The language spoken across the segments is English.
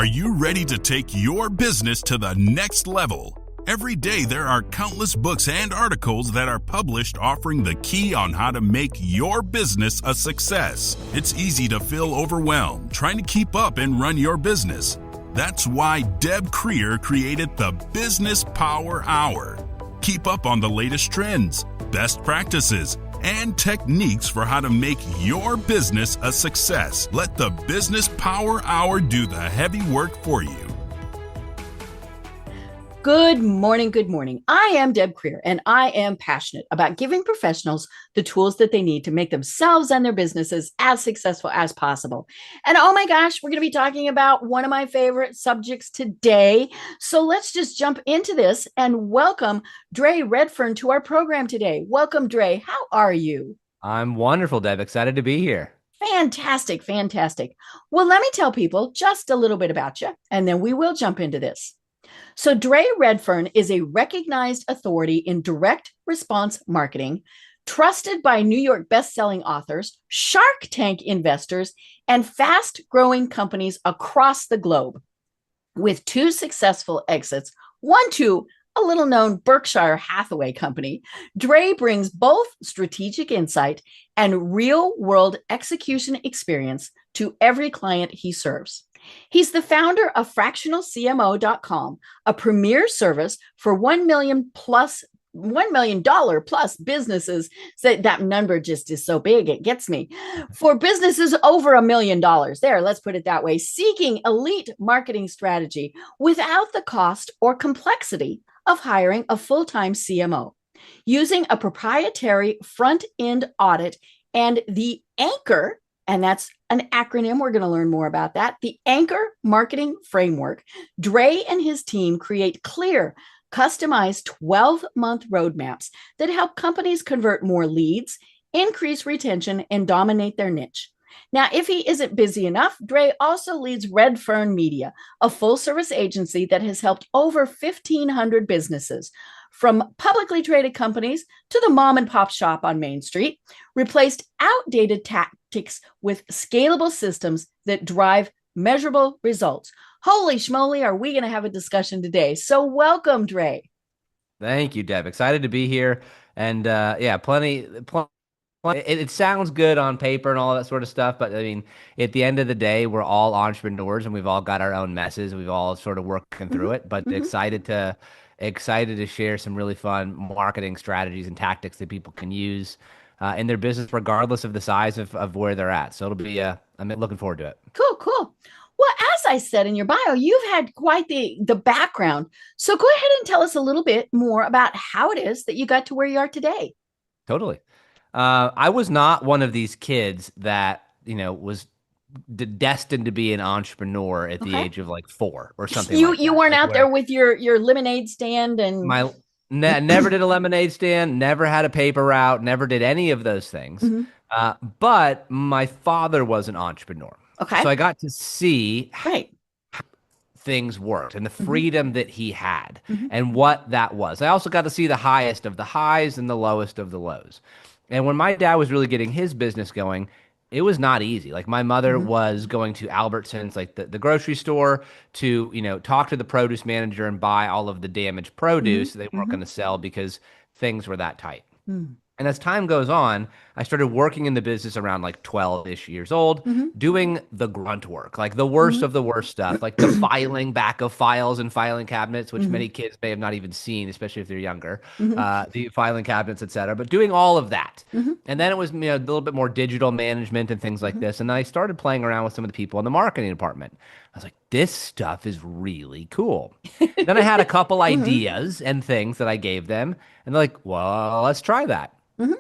Are you ready to take your business to the next level? Every day there are countless books and articles that are published offering the key on how to make your business a success. It's easy to feel overwhelmed trying to keep up and run your business. That's why Deb Creer created the Business Power Hour. Keep up on the latest trends, best practices, and techniques for how to make your business a success. Let the Business Power Hour do the heavy work for you. Good morning. Good morning. I am Deb Creer, and I am passionate about giving professionals the tools that they need to make themselves and their businesses as successful as possible. And oh my gosh, we're going to be talking about one of my favorite subjects today. So let's just jump into this and welcome Draye Redfern to our program today. Welcome, Draye. How are you? I'm wonderful, Deb. Excited to be here. Fantastic. Fantastic. Well, let me tell people just a little bit about you, and then we will jump into this. So Draye Redfern is a recognized authority in direct response marketing, trusted by New York bestselling authors, Shark Tank investors, and fast-growing companies across the globe. With 2 successful exits, one to a little-known Berkshire Hathaway company, Draye brings both strategic insight and real-world execution experience to every client he serves. He's the founder of fractionalcmo.com, a premier service for $1 million plus businesses. That number just is so big, it gets me. For businesses over $1 million, there, let's put it that way, seeking elite marketing strategy without the cost or complexity of hiring a full-time CMO. Using a proprietary front-end audit and the Anchor, and that's an acronym. We're going to learn more about that. The Anchor Marketing Framework. Draye and his team create clear, customized 12-month roadmaps that help companies convert more leads, increase retention, and dominate their niche. Now, if he isn't busy enough, Draye also leads Redfern Media, a full-service agency that has helped over 1,500 businesses, from publicly traded companies to the mom and pop shop on Main Street, replaced outdated tactics with scalable systems that drive measurable results. Holy schmoly, are we going to have a discussion today? So welcome, Draye. Thank you, Deb. Excited to be here. And plenty. It sounds good on paper and all that sort of stuff, but I mean, at the end of the day, we're all entrepreneurs and we've all got our own messes. We've all sort of working through it, but excited to share some really fun marketing strategies and tactics that people can use in their business, regardless of the size of where they're at. So it'll be, I'm looking forward to it. Cool. Well, as I said in your bio, you've had quite the background. So go ahead and tell us a little bit more about how it is that you got to where you are today. Totally. I was not one of these kids that, was destined to be an entrepreneur at the age of like 4 or something. You weren't out there with your lemonade stand and never did a lemonade stand, never had a paper route, never did any of those things. But my father was an entrepreneur. Okay. So I got to see how things worked and the freedom that he had and what that was. I also got to see the highest of the highs and the lowest of the lows. And when my dad was really getting his business going, it was not easy. Like my mother was going to Albertsons, like the grocery store, to talk to the produce manager and buy all of the damaged produce they weren't going to sell because things were that tight. And as time goes on, I started working in the business around like 12-ish years old, doing the grunt work, like the worst of the worst stuff, like the filing back of files and filing cabinets, which many kids may have not even seen, especially if they're younger, the filing cabinets, et cetera, but doing all of that. And then it was a little bit more digital management and things like this. And then I started playing around with some of the people in the marketing department. I was like, this stuff is really cool. Then I had a couple ideas and things that I gave them. And they're like, well, let's try that.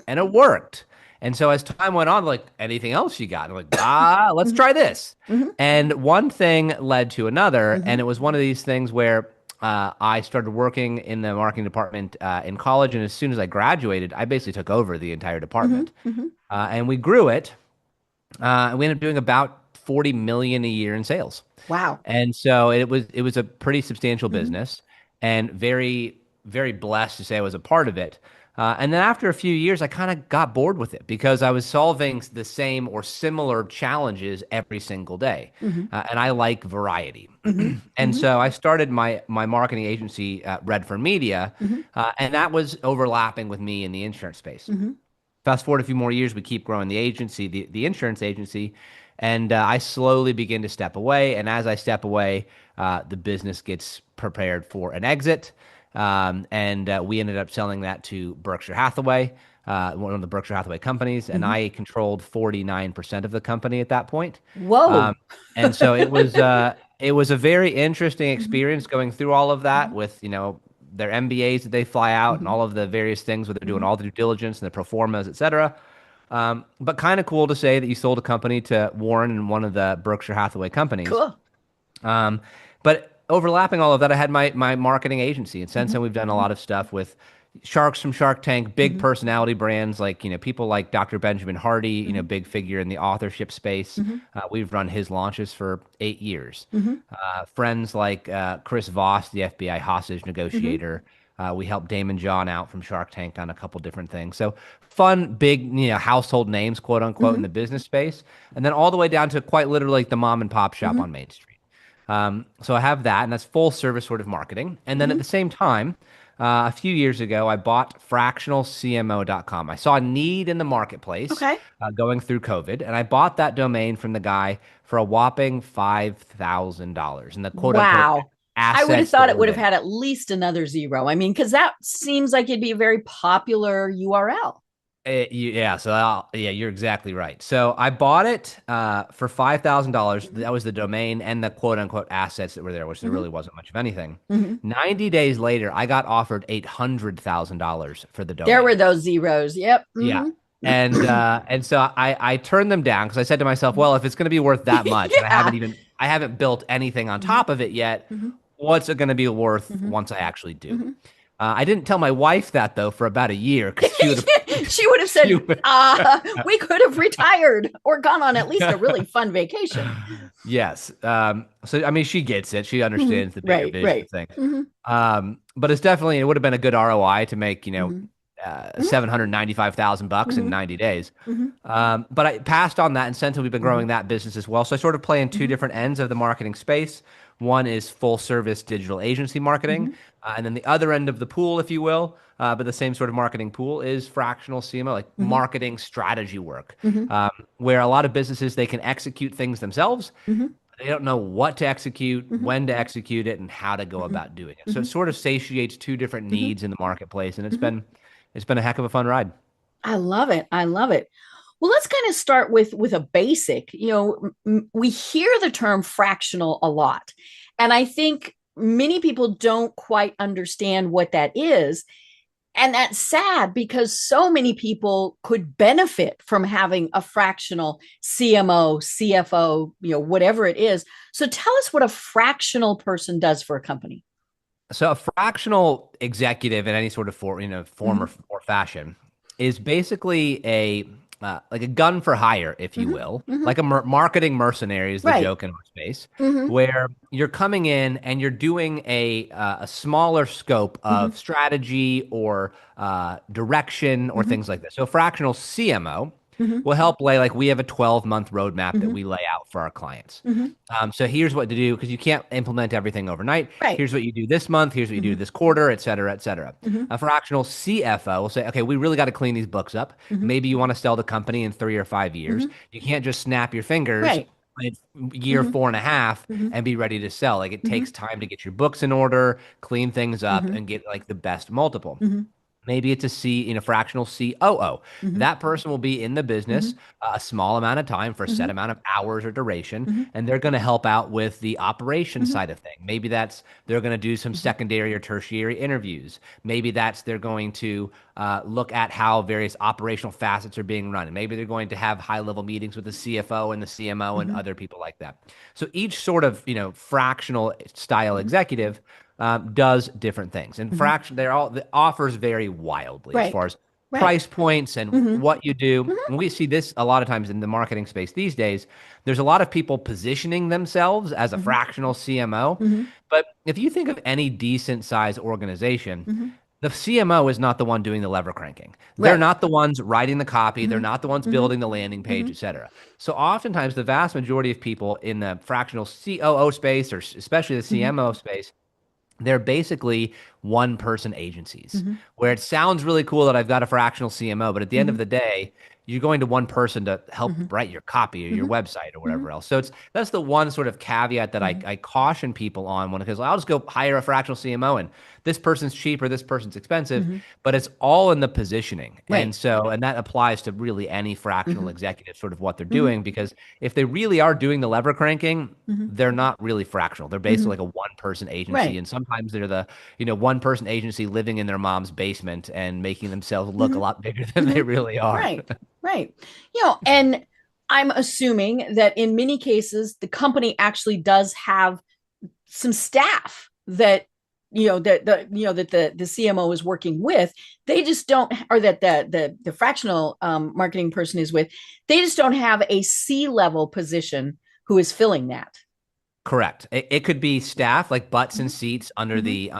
And it worked. And so as time went on, like, anything else you got? I'm like, let's try this. And one thing led to another. And it was one of these things where I started working in the marketing department in college. And as soon as I graduated, I basically took over the entire department. And we grew it. And we ended up doing about 40 million a year in sales. Wow. And so it was a pretty substantial business and very, very blessed to say I was a part of it. And then after a few years, I kind of got bored with it because I was solving the same or similar challenges every single day. Mm-hmm. And I like variety. Mm-hmm. And Mm-hmm. so I started my marketing agency at Redfern Media, Mm-hmm. and that was overlapping with me in the insurance space. Mm-hmm. Fast forward a few more years, we keep growing the agency, the insurance agency, and I slowly begin to step away. And as I step away, the business gets prepared for an exit. And we ended up selling that to Berkshire Hathaway, one of the Berkshire Hathaway companies, and Mm-hmm. I controlled 49% of the company at that point. Whoa. And so it was a very interesting Mm-hmm. experience going through all of that Mm-hmm. with, their MBAs that they fly out and Mm-hmm. all of the various things where they're doing Mm-hmm. all the due diligence and the pro formas, et cetera. But kind of cool to say that you sold a company to Warren and one of the Berkshire Hathaway companies. Cool. Um, but overlapping all of that, I had my marketing agency, and since Mm-hmm. then we've done a Mm-hmm. lot of stuff with sharks from Shark Tank, big Mm-hmm. personality brands like people like Dr. Benjamin Hardy, Mm-hmm. big figure in the authorship space. Mm-hmm. We've run his launches for 8 years. Mm-hmm. Friends like Chris Voss, the FBI hostage Mm-hmm. negotiator. We helped Damon John out from Shark Tank on a couple different things. So fun, big, household names, quote unquote, in Mm-hmm. the business space, and then all the way down to quite literally like the mom and pop shop Mm-hmm. on Main Street. So I have that, and that's full service sort of marketing. And then at Mm-hmm. the same time, a few years ago, I bought fractionalcmo.com. I saw a need in the marketplace Okay. going through COVID, and I bought that domain from the guy for a whopping $5,000. And the quote unquote Wow. I would have assets that thought it were would have there. had at least another zero. I mean, because that seems like it'd be a very popular URL. Yeah, yeah, you're exactly right. So I bought it for $5,000. Mm-hmm. That was the domain and the quote unquote assets that were there, which there Mm-hmm. really wasn't much of anything. Mm-hmm. 90 days later, I got offered $800,000 for the There were domain. those zeros. Yep. Yeah. Mm-hmm. And so I turned them down because I said to myself, well, if it's going to be worth that much, and Yeah. I haven't built anything on Mm-hmm. top of it yet, Mm-hmm. what's it going to be worth Mm-hmm. once I actually do? Mm-hmm. I didn't tell my wife that though for about a year because she would have. She would have She said, would, we could have retired or gone on at least a really fun vacation. Yes. So I mean, she gets it. She Mm-hmm. understands the bigger Right, vision right. of things. Mm-hmm. But it would have been a good ROI to make, Mm-hmm. $795,000 in Mm-hmm. 90 days. Mm-hmm. But I passed on that, and since we've been Mm-hmm. growing that business as well. So I sort of play in two different ends of the marketing space. One is full service digital agency Mm-hmm. marketing, and then the other end of the pool, if you will, but the same sort of marketing pool is fractional CMO, like Mm-hmm. marketing strategy work, Mm-hmm. where a lot of businesses they can execute things themselves. Mm-hmm. They don't know what to execute, Mm-hmm. when to execute it, and how to go about doing it. So Mm-hmm. it sort of satiates two different Mm-hmm. needs in the marketplace, and Mm-hmm. it's been a heck of a fun ride. I love it. I love it. Well, let's kind of start with a basic. We hear the term fractional a lot, and I think many people don't quite understand what that is. And that's sad because so many people could benefit from having a fractional CMO, CFO, whatever it is. So tell us what a fractional person does for a company. So a fractional executive in any sort of form Mm-hmm. or fashion is basically like a gun for hire, if you Mm-hmm. will, Mm-hmm. like a marketing mercenary is the Right. joke in our space, Mm-hmm. where you're coming in and you're doing a smaller scope Mm-hmm. of strategy or direction or Mm-hmm. things like that. So fractional CMO Mm-hmm. will help lay like we have a 12-month roadmap that Mm-hmm. we lay out for our clients. Mm-hmm. So here's what to do because you can't implement everything overnight. Right. Here's what you do this month. Here's what you do Mm-hmm. this quarter, et cetera, et cetera. Mm-hmm. A fractional CFO will say, okay, we really got to clean these books up. Mm-hmm. Maybe you want to sell the company in 3 or 5 years. Mm-hmm. You can't just snap your fingers Right. in year Mm-hmm. 4.5 Mm-hmm. and be ready to sell. Like it Mm-hmm. takes time to get your books in order, clean things up, Mm-hmm. and get like the best multiple. Mm-hmm. Maybe it's a fractional COO. Mm-hmm. That person will be in the business a small amount of time for a set Mm-hmm. amount of hours or duration, Mm-hmm. and they're going to help out with the operations Mm-hmm. side of things. Maybe they're going to do some secondary or tertiary interviews. Maybe they're going to look at how various operational facets are being run. And maybe they're going to have high-level meetings with the CFO and the CMO and Mm-hmm. other people like that. So each sort of fractional style executive does different things, and the offers vary wildly as Right. far as Right. price points and Mm-hmm. what you do. Mm-hmm. And we see this a lot of times in the marketing space these days. There's a lot of people positioning themselves as a Mm-hmm. fractional CMO, Mm-hmm. but if you think of any decent size organization, Mm-hmm. The CMO is not the one doing the lever cranking. They're Right. not the ones writing the copy. They're Mm-hmm. not the ones Mm-hmm. building the landing page, Mm-hmm. et cetera. So oftentimes the vast majority of people in the fractional COO space, or especially the Mm-hmm. CMO space, they're basically one person agencies Mm-hmm. where it sounds really cool that I've got a fractional CMO, but at the end Mm-hmm. of the day, you're going to one person to help Mm-hmm. write your copy or your Mm-hmm. website or Mm-hmm. whatever else. So that's the one sort of caveat that I caution people on when it goes, I'll just go hire a fractional CMO and this person's cheap or this person's expensive, Mm-hmm. but it's all in the positioning. Right. And that applies to really any fractional Mm-hmm. executive, sort of what they're Mm-hmm. doing, because if they really are doing the lever cranking, Mm-hmm. they're not really fractional. They're Mm-hmm. basically like a one person agency. Right. And sometimes they're the, one person agency living in their mom's basement and making themselves look Mm-hmm. a lot bigger than Mm-hmm. they really are. Right. Right. And I'm assuming that in many cases, the company actually does have some staff that the CMO is working with. They just don't, or that the fractional marketing person is with. They just don't have a C-level position who is filling that. Correct. It could be staff, like butts and Mm-hmm. seats under Mm-hmm.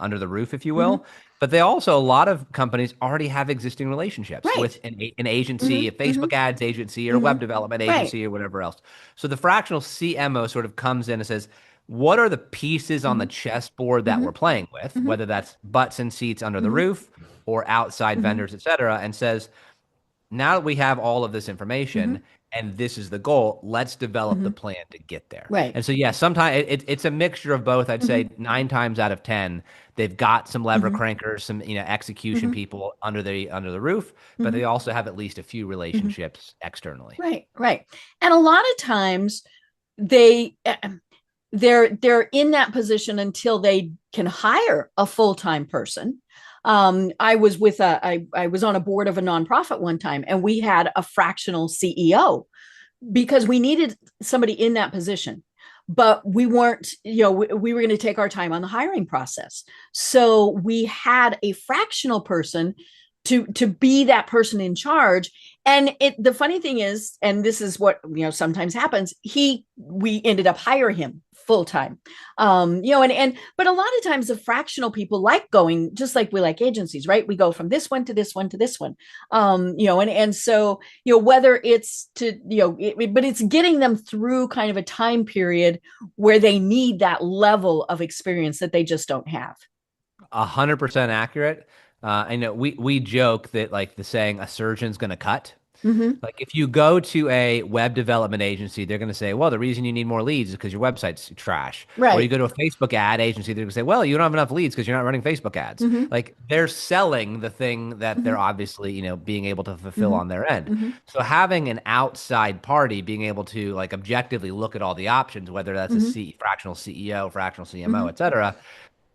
under the roof, if you Mm-hmm. will. But they also, a lot of companies already have existing relationships Right. with an agency, a Mm-hmm. Mm-hmm. Facebook ads agency, or a Mm-hmm. web development Right. agency, or whatever else. So the fractional CMO sort of comes in and says, what are the pieces on the Mm-hmm. chessboard that Mm-hmm. we're playing with, Mm-hmm. whether that's butts and seats under the Mm-hmm. roof or outside Mm-hmm. vendors, et cetera, and says, now that we have all of this Mm-hmm. information and this is the goal, let's develop Mm-hmm. the plan to get there. Right. And so, yeah, sometimes it's a mixture of both. I'd Mm-hmm. say 9 times out of 10, they've got some lever Mm-hmm. crankers, some execution Mm-hmm. people under the roof, but Mm-hmm. they also have at least a few Mm-hmm. relationships externally. Right. Right. And a lot of times they they're in that position until they can hire a full-time person. I was I was on a board of a nonprofit one time, and we had a fractional CEO because we needed somebody in that position, but we weren't, we were going to take our time on the hiring process. So we had a fractional person to be that person in charge. And the funny thing is, and this is what sometimes happens, we ended up hiring him full time. But a lot of times the fractional people like going, just like we like agencies, right? We go from this one to this one to this one. So whether it's but it's getting them through kind of a time period where they need that level of experience that they just don't have. 100% accurate. I know we joke that, like, the saying, a surgeon's going to cut. Mm-hmm. Like, if you go to a web development agency, they're going to say, well, the reason you need more leads is because your website's trash. Right. Or you go to a Facebook ad agency, they're going to say, well, you don't have enough leads because you're not running Facebook ads. Mm-hmm. Like, they're selling the thing that Mm-hmm. they're obviously, being able to fulfill Mm-hmm. on their end. Mm-hmm. So having an outside party being able to, like, objectively look at all the options, whether that's Mm-hmm. a fractional CEO, fractional CMO, Mm-hmm. et cetera,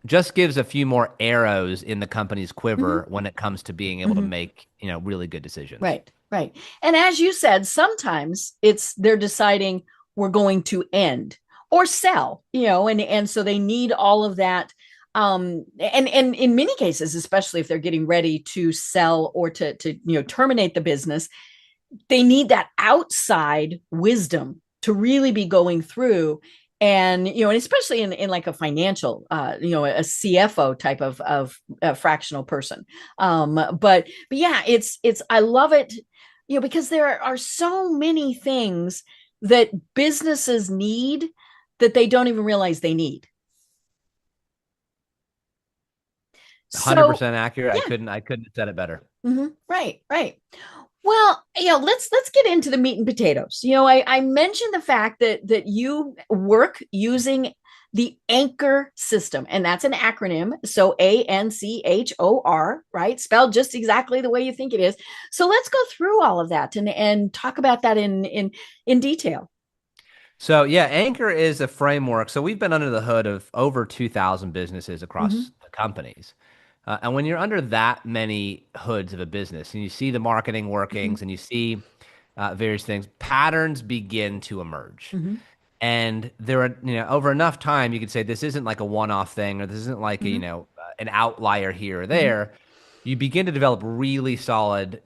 just gives a few more arrows in the company's quiver Mm-hmm. when it comes to being able to Mm-hmm. make, really good decisions. Right. Right. And as you said, sometimes they're deciding we're going to end or sell, and so they need all of that. And in many cases, especially if they're getting ready to sell or to terminate the business, they need that outside wisdom to really be going through. And especially in like a financial a CFO type of fractional person. But yeah, it's I love it, because there are so many things that businesses need that they don't even realize they need. 100% accurate. Yeah. I couldn't have said it better. Mm-hmm. Right. Well, let's get into the meat and potatoes. I mentioned the fact that you work using the Anchor system, and that's an acronym. So ANCHOR, right? Spelled just exactly the way you think it is. So let's go through all of that and talk about that in detail. So yeah, Anchor is a framework. So we've been under the hood of over 2,000 businesses across the companies. And when you're under that many hoods of a business and you see the marketing workings and you see various things, patterns begin to emerge. Mm-hmm. And there are, over enough time, you could say this isn't like a one-off thing, or this isn't like an outlier here or there. You begin to develop really solid,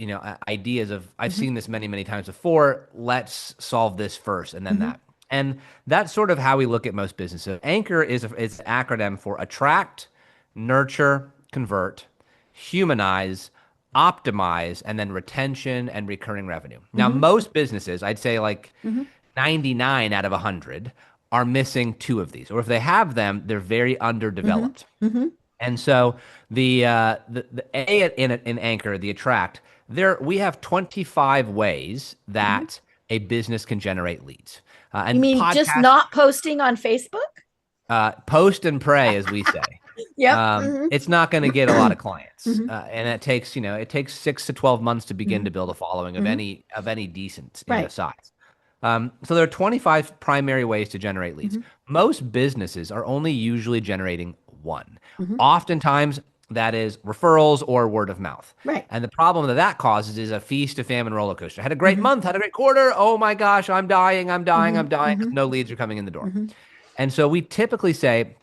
ideas of, I've seen this many, many times before. Let's solve this first, and then that. And that's sort of how we look at most businesses. Anchor is an acronym for attract, nurture, convert, humanize, optimize, and then retention and recurring revenue. Now, most businesses, I'd say like 99 out of 100 are missing two of these, or if they have them, they're very underdeveloped. And so the A in Anchor, the Attract, we have 25 ways that a business can generate leads. And you mean just not posting on Facebook? Post and pray, as we say. It's not going to get a lot of clients, and it takes 6 to 12 months to begin to build a following of any decent size. So there are 25 primary ways to generate leads. Most businesses are only usually generating one. Oftentimes, that is referrals or word of mouth. Right. And the problem that causes is a feast to famine roller coaster. Had a great month, had a great quarter. Oh my gosh, I'm dying. No leads are coming in the door. And so we typically say,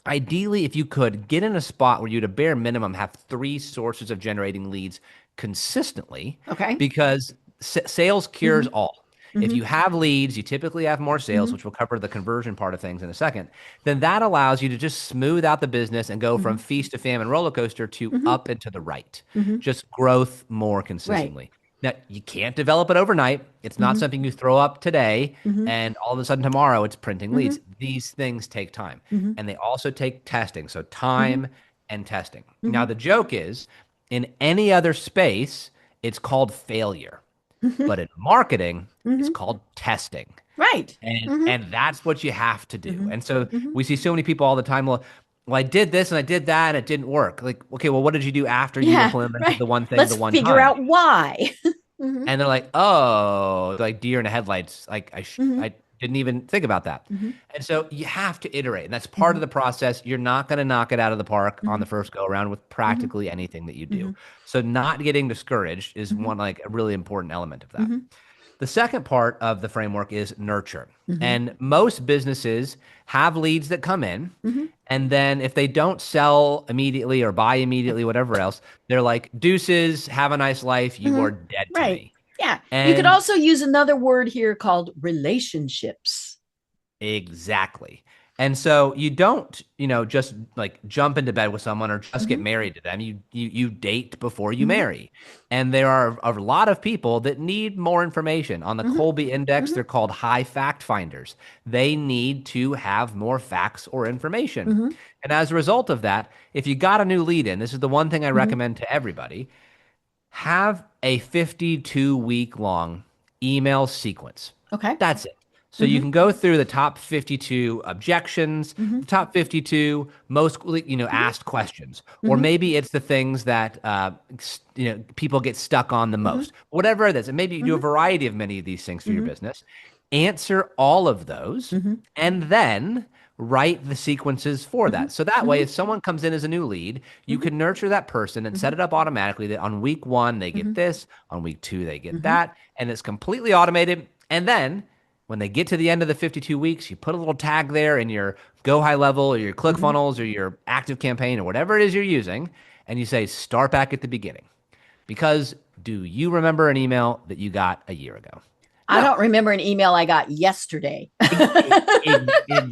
ideally, if you could get in a spot where you'd a bare minimum have 3 sources of generating leads consistently. Okay. Because sales cures all. If you have leads, you typically have more sales, which we'll cover the conversion part of things in a second. Then that allows you to just smooth out the business and go from feast to famine roller coaster to up and to the right. Just growth more consistently. Now, you can't develop it overnight. It's not something you throw up today and all of a sudden tomorrow it's printing leads. These things take time. And they also take testing. So time and testing. Now, the joke is, in any other space, it's called failure. But in marketing, it's called testing. Right. And that's what you have to do. And so we see so many people all the time, well, I did this and I did that and it didn't work. Like, okay, well, what did you do after you implemented the one thing the one time? Let's figure out why. And they're like, oh, like deer in the headlights. Like I didn't even think about that. And so you have to iterate. And that's part of the process. You're not going to knock it out of the park on the first go around with practically anything that you do. So not getting discouraged is one like a really important element of that. The second part of the framework is nurture. And most businesses have leads that come in. And then if they don't sell immediately or buy immediately, whatever else, they're like, deuces, have a nice life. You are dead to me. Yeah. And you could also use another word here called relationships. Exactly. And so you don't, just like jump into bed with someone or just get married to them. You date before you marry. And there are a lot of people that need more information. On the Colby Index, they're called high fact finders. They need to have more facts or information. And as a result of that, if you got a new lead in, this is the one thing I recommend to everybody, have a 52-week long email sequence. Okay. That's it. So you can go through the top 52 objections, the top 52 most asked questions, or maybe it's the things that people get stuck on the most. Whatever it is, and maybe you do a variety of many of these things for your business. Answer all of those, and then write the sequences for that. So that way, if someone comes in as a new lead, you can nurture that person and set it up automatically that on week 1 they get this, on week 2 they get that, and it's completely automated. And then when they get to the end of the 52 weeks, you put a little tag there in your Go High Level or your ClickFunnels or your Active Campaign or whatever it is you're using, and you say, start back at the beginning. Because do you remember an email that you got a year ago? I don't remember an email I got yesterday.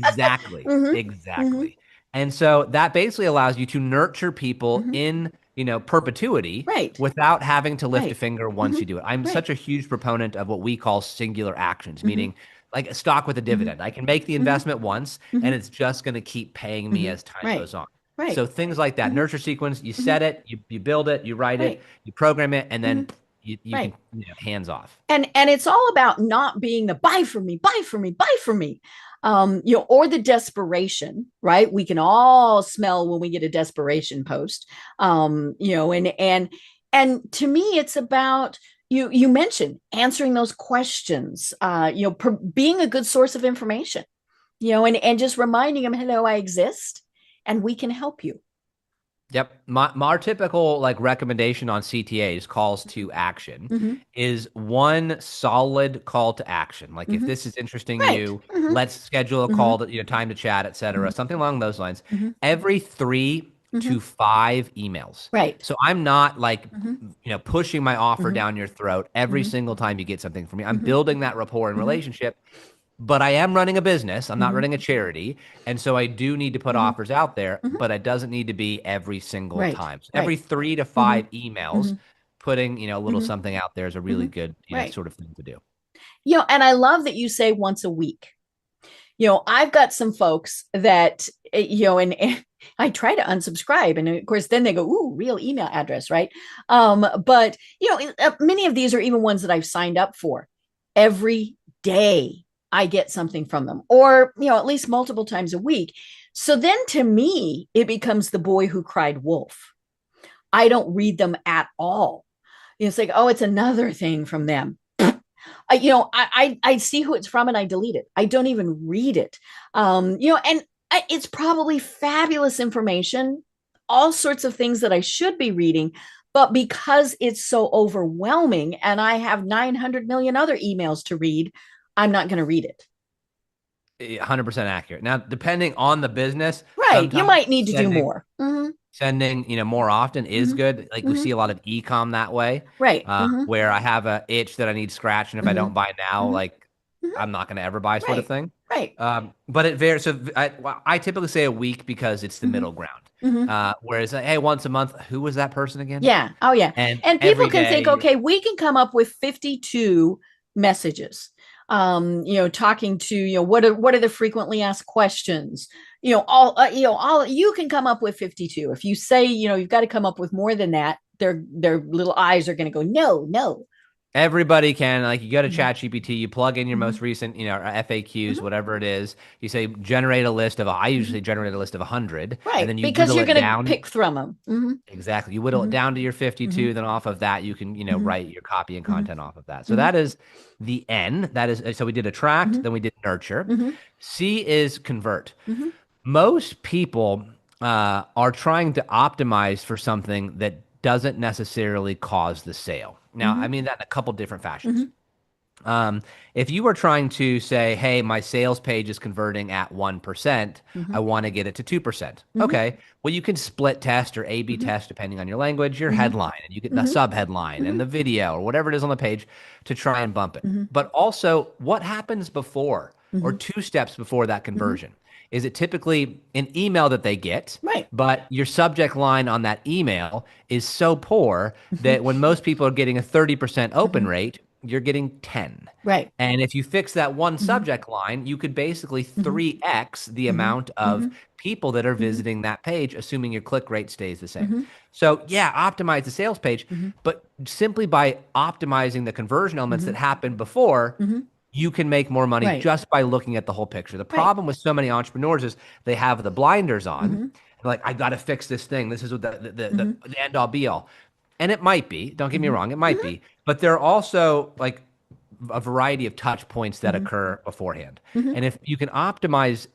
Exactly. And so that basically allows you to nurture people in perpetuity without having to lift a finger once you do it. I'm such a huge proponent of what we call singular actions, meaning like a stock with a dividend. I can make the investment once and it's just going to keep paying me as time goes on. So things like that, nurture sequence, you set it, you build it, you write it, you program it, and then you can hands off. And it's all about not being the buy for me, or the desperation, right? We can all smell when we get a desperation post, and to me, it's about, you mentioned answering those questions, being a good source of information, and just reminding them, hello, I exist and we can help you. Yep. My typical recommendation on CTAs, calls to action, is one solid call to action. Like if this is interesting to you, let's schedule a call to time to chat, et cetera, something along those lines. Every 3 to 5 emails. Right. So I'm not pushing my offer down your throat every single time you get something from me. I'm building that rapport and relationship. but I am running a business. I'm not running a charity. And so I do need to put offers out there, but it doesn't need to be every single time. So every 3 to 5 emails, putting, a little something out there is a really good, sort of thing to do. And I love that you say once a week. I've got some folks that, and I try to unsubscribe. And of course, then they go, ooh, real email address, right? But, many of these are even ones that I've signed up for. Every day I get something from them, or, at least multiple times a week. So then to me, it becomes the boy who cried wolf. I don't read them at all. It's like, oh, it's another thing from them. I see who it's from and I delete it. I don't even read it. And it's probably fabulous information, all sorts of things that I should be reading, but because it's so overwhelming and I have 900 million other emails to read, I'm not going to read it. 100% accurate. Now, depending on the business, right, you might need to do more. Sending, more often is good. Like we see a lot of e-com that way, right? Where I have a itch that I need scratched, and if I don't buy now, like I'm not going to ever buy, sort of thing. Right. But it varies. So I typically say a week because it's the middle ground. Whereas, hey, once a month, who was that person again? Yeah. Oh, yeah. And people can think, okay, we can come up with 52 messages. Talking to, what are the frequently asked questions, all you can come up with 52. If you say, you've got to come up with more than that, their little eyes are going to go, no. Everybody can, like, you go to ChatGPT, you plug in your most recent, FAQs, whatever it is. You say, generate a list of, I usually generate a list of 100. Right, and then you because you're going to pick from them. Exactly. You whittle it down to your 52. Then off of that, you can, write your copy and content off of that. So that is the N. That is, so we did attract, then we did nurture. C is convert. Most people are trying to optimize for something that doesn't necessarily cause the sale. Now, I mean that in a couple different fashions. If you were trying to say, hey, my sales page is converting at 1%, I want to get it to 2%. Okay, well, you can split test or A/B test depending on your language, your headline, and you get the sub-headline and the video or whatever it is on the page to try and bump it. But also, what happens before or 2 steps before that conversion? Is it typically an email that they get, right? But your subject line on that email is so poor that when most people are getting a 30% open rate, you're getting 10. Right. And if you fix that one subject line, you could basically 3x the amount of people that are visiting that page, assuming your click rate stays the same. So yeah, optimize the sales page, but simply by optimizing the conversion elements that happened before, you can make more money just by looking at the whole picture. The problem with so many entrepreneurs is they have the blinders on. Like, I got to fix this thing. This is the end all be all. And it might be, don't get me wrong, it might be. But there are also like a variety of touch points that occur beforehand. And if you can optimize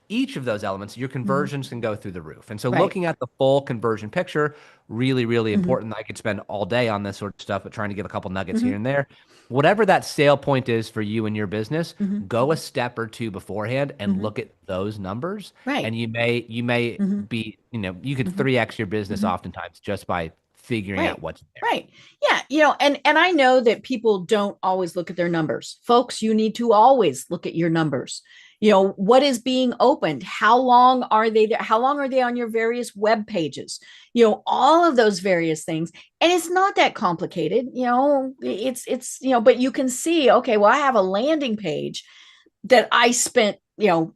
each of those elements, your conversions can go through the roof. And so looking at the full conversion picture, really, really important. I could spend all day on this sort of stuff, but trying to get a couple nuggets here and there. Whatever that sale point is for you and your business, go a step or 2 beforehand and look at those numbers. Right. And you may be, you could 3x your business oftentimes just by figuring out what's there. Right. Yeah. And I know that people don't always look at their numbers. Folks, you need to always look at your numbers. What is being opened? How long are they there? How long are they on your various web pages? All of those various things. And it's not that complicated. It's but you can see, okay, well, I have a landing page that I spent,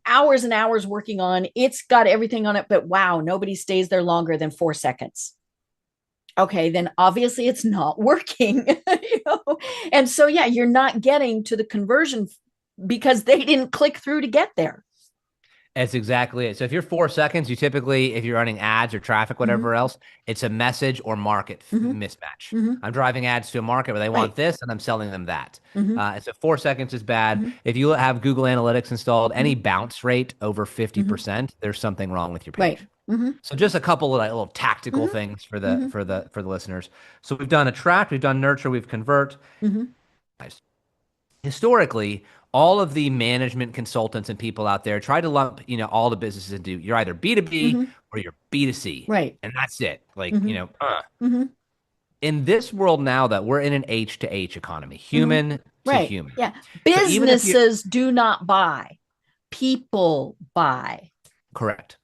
hours and hours working on. It's got everything on it, but wow, nobody stays there longer than 4 seconds. Okay, then obviously it's not working. And so, yeah, you're not getting to the conversion because they didn't click through to get there. That's exactly it. So if you're 4 seconds, you typically, if you're running ads or traffic, whatever else, it's a message or market mismatch. I'm driving ads to a market where they want this and I'm selling them that. So 4 seconds is bad. If you have Google Analytics installed, any bounce rate over 50%, there's something wrong with your page. So just a couple of little tactical things for the listeners. So we've done attract, we've done nurture, we've convert. Nice. Historically, all of the management consultants and people out there try to lump, all the businesses into, you're either B2B or you're B2C. Right. And that's it. Like, in this world now that we're in an H to H economy, human to Right. human. Yeah. So even if you Businesses do not buy, people buy. correct.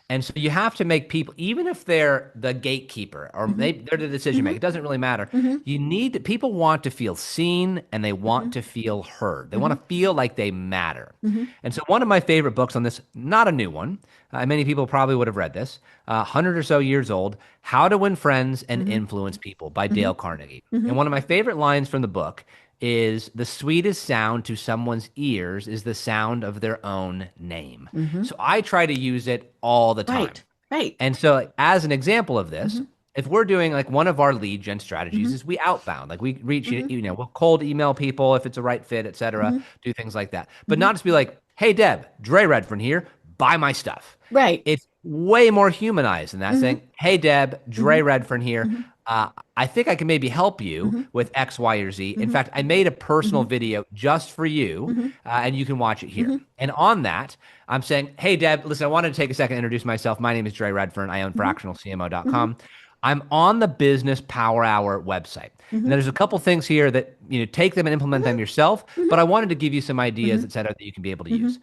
And so you have to make people, even if they're the gatekeeper or Mm-hmm. maybe they're the decision Mm-hmm. maker, it doesn't really matter. Mm-hmm. You need to, people want to feel seen and they want to feel heard. They want to feel like they matter. Mm-hmm. And so one of my favorite books on this, not a new one, many people probably would have read this, 100 or so years old, How to Win Friends and Influence People by Dale Carnegie. Mm-hmm. And one of my favorite lines from the book is the sweetest sound to someone's ears is the sound of their own name. Mm-hmm. So I try to use it all the time. Right. Right. And so like, as an example of this, Mm-hmm. if we're doing like one of our lead gen strategies is we outbound, like we reach, we'll cold email people if it's a right fit, et cetera, do things like that. But not just be like, hey, Deb, Draye Redfern here, buy my stuff. Right. It's way more humanized than that, saying, hey, Deb, Draye Redfern here. I think I can maybe help you with X, Y, or Z. In fact, I made a personal video just for you, and you can watch it here. And on that, I'm saying, hey, Deb, listen, I wanted to take a second to introduce myself. My name is Draye Redfern. I own fractionalcmo.com. I'm on the Business Power Hour website. And there's a couple things here that, take them and implement them yourself, but I wanted to give you some ideas, et cetera, that you can be able to use.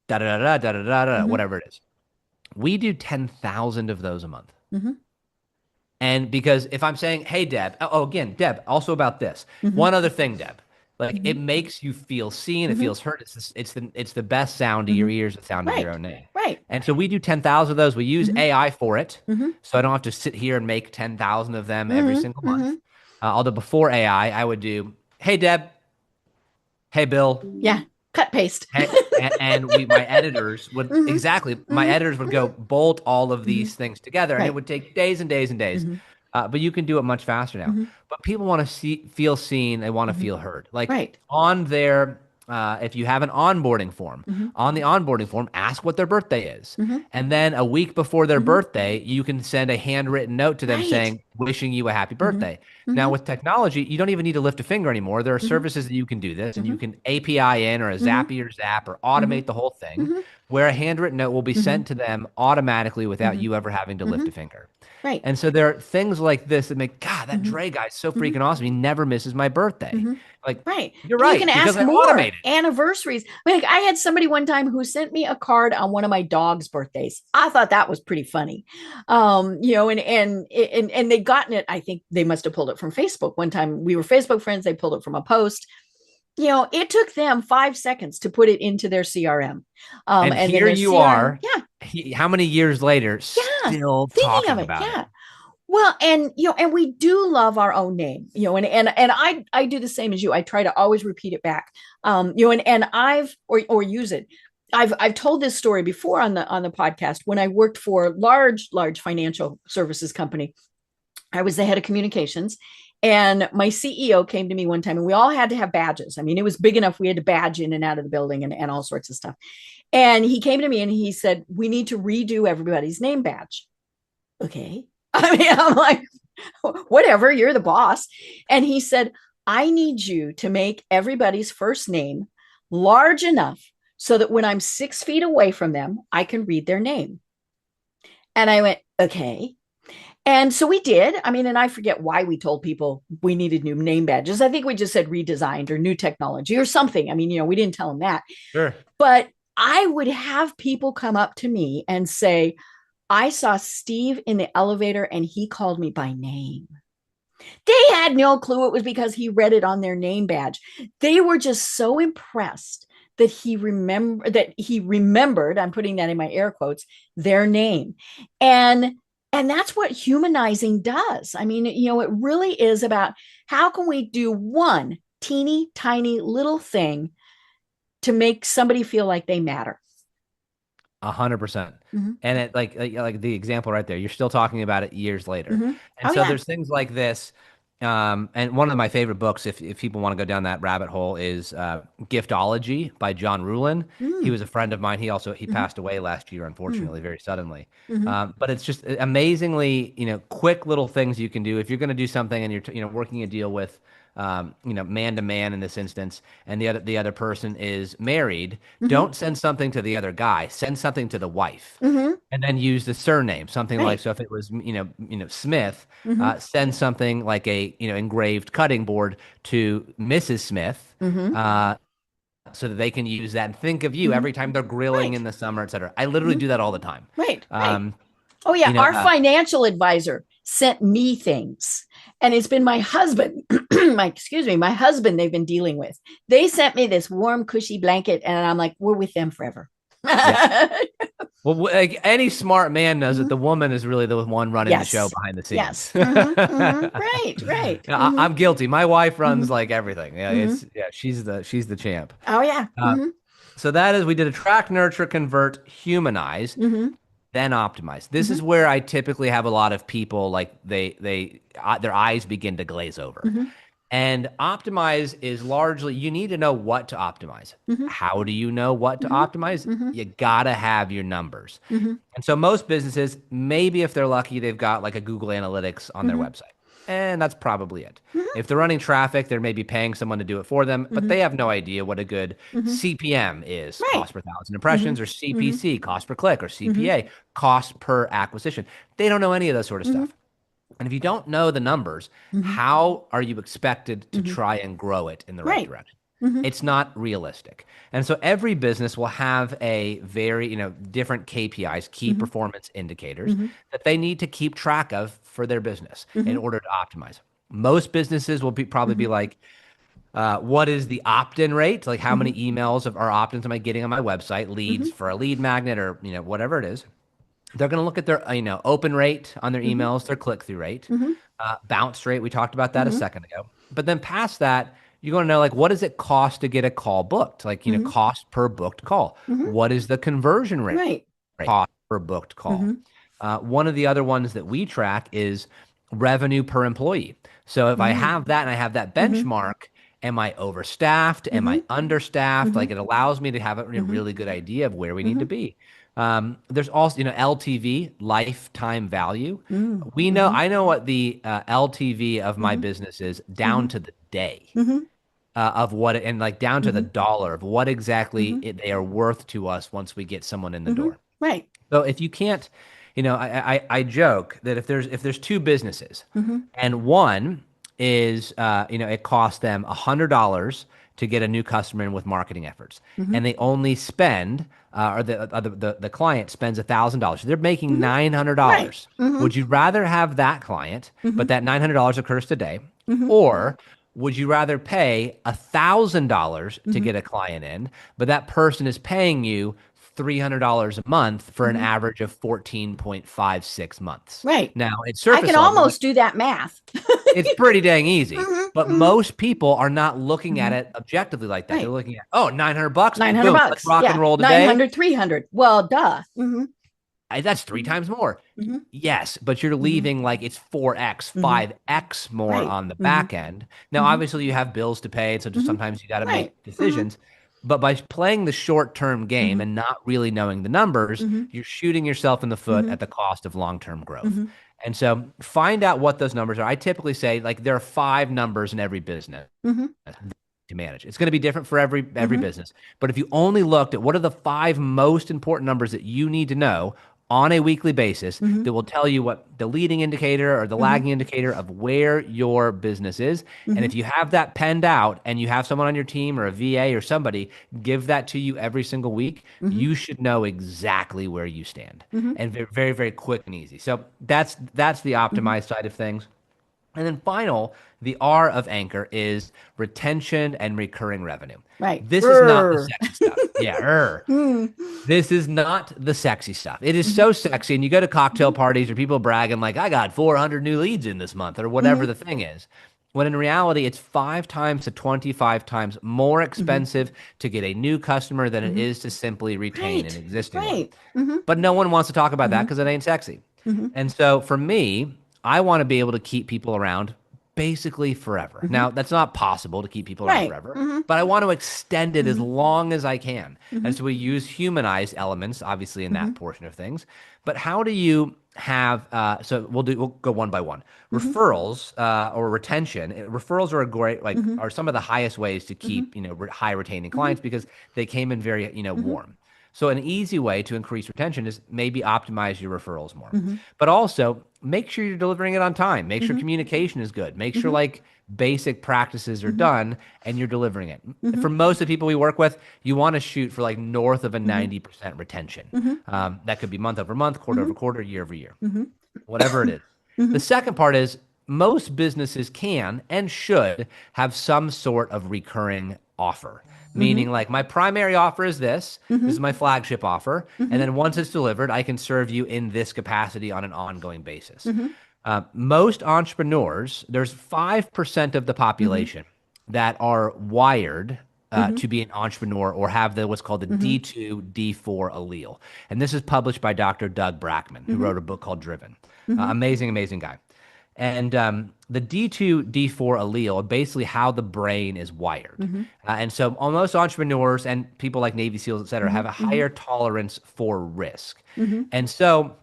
Whatever it is. We do 10,000 of those a month. And because if I'm saying, hey, Deb, again, Deb, also about this. One other thing, Deb, like it makes you feel seen, it feels heard. It's the best sound to your ears, the sound of your own name. Right. And so we do 10,000 of those. We use AI for it. So I don't have to sit here and make 10,000 of them every single month. Although before AI, I would do, hey, Deb, hey, Bill. Yeah. Cut paste. My editors would my editors would go bolt all of these things together, and it would take days and days and days. But you can do it much faster now. But people want to feel seen. They want to feel heard. Like on their, if you have an onboarding form, on the onboarding form, ask what their birthday is. And then a week before their birthday, you can send a handwritten note to them saying, wishing you a happy birthday. Now with technology, you don't even need to lift a finger anymore. There are services that you can do this, and you can API in or a Zapier Zap or automate the whole thing, where a handwritten note will be sent to them automatically without you ever having to lift a finger. Right. And so there are things like this that make, God, that Draye guy's so freaking awesome. He never misses my birthday. Like, you're right. You can ask more anniversaries. Like I had somebody one time who sent me a card on one of my dog's birthdays. I thought that was pretty funny. And they'd gotten it. I think they must have pulled it from Facebook. One time we were Facebook friends. They pulled it from a post. It took them 5 seconds to put it into their CRM. And here you are. Yeah. How many years later, still talking about it? Well, and we do love our own name, and I do the same as you. I try to always repeat it back, and I've use it. I've told this story before on the podcast. When I worked for a large financial services company, I was the head of communications. And my CEO came to me one time, and we all had to have badges. I mean, it was big enough. We had to badge in and out of the building and all sorts of stuff. And he came to me and he said, we need to redo everybody's name badge. Okay. I mean, I'm like, whatever, you're the boss. And he said, I need you to make everybody's first name large enough so that when I'm 6 feet away from them, I can read their name. And I went, okay. And so we did. I mean, and I forget why we told people we needed new name badges. I think we just said redesigned or new technology or something. I mean, we didn't tell them that. Sure. But I would have people come up to me and say, I saw Steve in the elevator and he called me by name. They had no clue it was because he read it on their name badge. They were just so impressed that he remembered, I'm putting that in my air quotes, their name. And that's what humanizing does. I mean, it really is about how can we do one teeny tiny little thing to make somebody feel like they matter. 100%. And it like the example right there, you're still talking about it years later. And there's things like this. And one of my favorite books, if people want to go down that rabbit hole, is Giftology by John Ruhlin. He was a friend of mine. He passed away last year, unfortunately, very suddenly. But it's just amazingly, quick little things you can do if you're going to do something and you're working a deal with man to man in this instance, and the other person is married, don't send something to the other guy. Send something to the wife, and then use the surname. Something like, so if it was Smith, send something like a engraved cutting board to Mrs. Smith. So that they can use that and think of you every time they're grilling in the summer, et cetera. I literally do that all the time. Right. Oh yeah. Our financial advisor sent me things, and it's been my husband, my husband they've been dealing with. They sent me this warm, cushy blanket, and I'm like, we're with them forever. Well, like any smart man knows that the woman is really the one running the show behind the scenes. Right. I'm guilty. My wife runs like everything. She's the champ. Oh yeah. So that is, we did attract, nurture, convert, humanize, then optimize. This is where I typically have a lot of people like their eyes begin to glaze over. And optimize is largely, you need to know what to optimize. How do you know what to optimize? You gotta have your numbers. And so most businesses, maybe if they're lucky, they've got like a Google Analytics on their website. And that's probably it. If they're running traffic, they're maybe paying someone to do it for them, but they have no idea what a good CPM is, cost per thousand impressions, or CPC, cost per click, or CPA, cost per acquisition. They don't know any of that sort of stuff. And if you don't know the numbers, how are you expected to try and grow it in the right direction? It's not realistic. And so every business will have a very, different KPIs, key performance indicators, that they need to keep track of for their business in order to optimize. Most businesses will probably be like, what is the opt-in rate? Like how many emails our opt-ins am I getting on my website, leads for a lead magnet, or whatever it is. They're going to look at their, open rate on their emails, their click-through rate, bounce rate. We talked about that a second ago. But then past that, you're going to know, like, what does it cost to get a call booked? Like, cost per booked call. What is the conversion rate? Cost per booked call. One of the other ones that we track is revenue per employee. So if I have that and I have that benchmark, am I overstaffed? Am I understaffed? Like, it allows me to have a really good idea of where we need to be. There's also, LTV, lifetime value. I know what the LTV of my business is down to the day of what, and like down to the dollar of what exactly they are worth to us once we get someone in the door. Right. So if you can't, I joke that if there's two businesses and one is, it costs them $100 to get a new customer in with marketing efforts, and they only spend, or the client spends $1,000. They're making $900. Would you rather have that client, but that $900 occurs today, or would you rather pay $1,000 to get a client in, but that person is paying you $300 a month for an average of 14.56 months? Right. Now, it's surface I can almost do that math. It's pretty dang easy, but most people are not looking at it objectively like that. They're looking at, $900, $900, boom, let's rock and roll today. 900, 300. Well, duh. That's 3 times more. Yes, but you're leaving like it's 4x, 5x more on the back end. Now, obviously, you have bills to pay, so just sometimes you got to make decisions. But by playing the short-term game and not really knowing the numbers, you're shooting yourself in the foot at the cost of long-term growth. And so find out what those numbers are. I typically say, like, there are 5 numbers in every business to manage. It's going to be different for every business. But if you only looked at what are the 5 most important numbers that you need to know on a weekly basis, that will tell you what the leading indicator or the lagging indicator of where your business is. And if you have that penned out and you have someone on your team or a VA or somebody give that to you every single week, you should know exactly where you stand, and very, very, very quick and easy. So that's the optimized side of things. And then the R of Anchor is retention and recurring revenue. Right. This is not the sexy stuff. Yeah. This is not the sexy stuff. It is so sexy. And you go to cocktail parties or people bragging like, I got 400 new leads in this month or whatever the thing is. When in reality, it's 5 times to 25 times more expensive to get a new customer than it is to simply retain an existing one. But no one wants to talk about that because it ain't sexy. And so for me, I want to be able to keep people around basically forever. Now, that's not possible to keep people around Right. forever, but I want to extend it as long as I can. And so we use humanized elements, obviously, in that portion of things. But how do you have, so we'll go one by one. Referrals or retention. Referrals are a great, are some of the highest ways to keep, high retaining clients because they came in very, warm. So an easy way to increase retention is maybe optimize your referrals more, but also make sure you're delivering it on time. Make sure communication is good. Make sure like basic practices are done and you're delivering it. For most of the people we work with, you want to shoot for like north of a 90% retention. That could be month over month, quarter over quarter, year over year, whatever it is. The second part is most businesses can and should have some sort of recurring offer. Meaning like my primary offer is this is my flagship offer. And then once it's delivered, I can serve you in this capacity on an ongoing basis. Most entrepreneurs, there's 5% of the population that are wired to be an entrepreneur or have what's called the D2, D4 allele. And this is published by Dr. Doug Brackman, who wrote a book called Driven. Amazing, amazing guy. And the D2, D4 allele are basically how the brain is wired. And so most entrepreneurs and people like Navy SEALs, et cetera, have a higher tolerance for risk. And so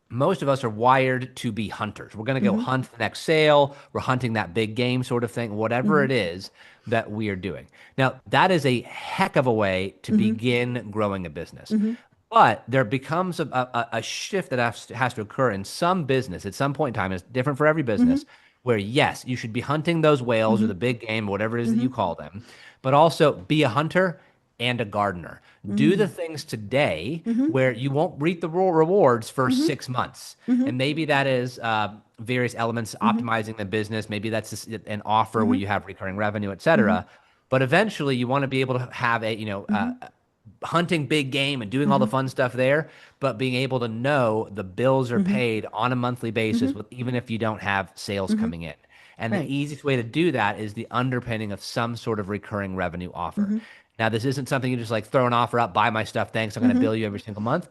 most of us are wired to be hunters. We're going to go hunt the next sale. We're hunting that big game sort of thing, whatever it is that we are doing. Now, that is a heck of a way to begin growing a business. But there becomes a shift that has to occur in some business at some point in time. It's different for every business where, yes, you should be hunting those whales or the big game, whatever it is that you call them, but also be a hunter and a gardener. Do the things today where you won't reap the rewards for 6 months. And maybe that is various elements, optimizing the business. Maybe that's just an offer where you have recurring revenue, et cetera. But eventually you want to be able to have hunting big game and doing all the fun stuff there, but being able to know the bills are paid on a monthly basis, even if you don't have sales coming in. And the easiest way to do that is the underpinning of some sort of recurring revenue offer. Now, this isn't something you just like throw an offer up, buy my stuff, thanks, I'm going to bill you every single month.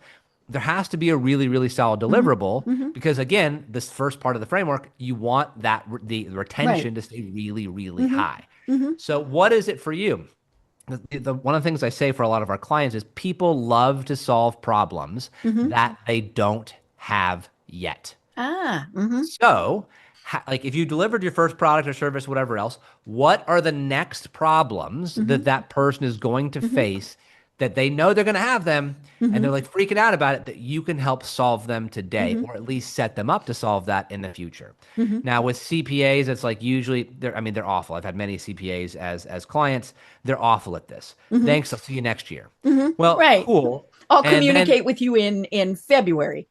There has to be a really, really solid deliverable because, again, this first part of the framework, you want the retention to stay really, really high. So what is it for you? One of the things I say for a lot of our clients is people love to solve problems that they don't have yet. So like if you delivered your first product or service, whatever else, what are the next problems that person is going to face that they know they're going to have them and they're like freaking out about it, that you can help solve them today or at least set them up to solve that in the future. Now with CPAs, it's like usually they're awful. I've had many CPAs as clients. They're awful at this. Thanks. I'll see you next year. Well, cool. I'll communicate with you in February.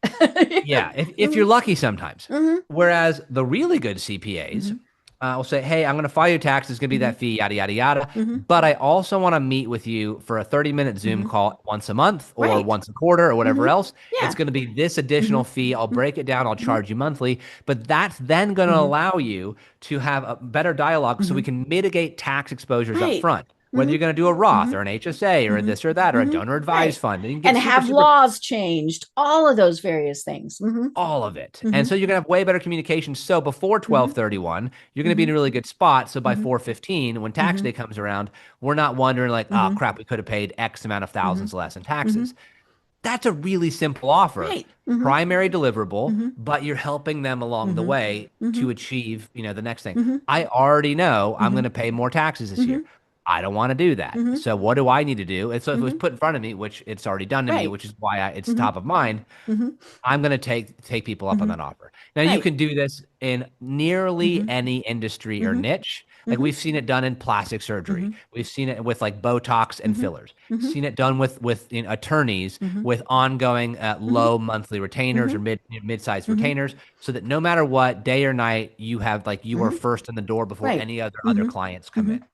Yeah, if you're lucky sometimes. Whereas the really good CPAs will say, hey, I'm going to file your taxes. It's going to be that fee, yada, yada, yada. But I also want to meet with you for a 30-minute Zoom call once a month or once a quarter or whatever else. It's going to be this additional fee. I'll break it down. I'll charge you monthly. But that's then going to allow you to have a better dialogue so we can mitigate tax exposures up front. Whether you're going to do a Roth or an HSA or this or that or a donor advised fund. And have laws changed, all of those various things. All of it. And so you're going to have way better communication. So before 12/31, you're going to be in a really good spot. So by 4/15, when tax day comes around, we're not wondering like, oh, crap, we could have paid X amount of thousands less in taxes. That's a really simple offer. Primary deliverable, but you're helping them along the way to achieve, the next thing. I already know I'm going to pay more taxes this year. I don't want to do that. So what do I need to do? And so if it was put in front of me, which it's already done to me, which is why it's top of mind, I'm going to take people up on that offer. Now you can do this in nearly any industry or niche. Like we've seen it done in plastic surgery. We've seen it with like Botox and fillers. Seen it done with attorneys with ongoing low monthly retainers or mid-sized retainers, so that no matter what, day or night, you have like you are first in the door before any other clients come in.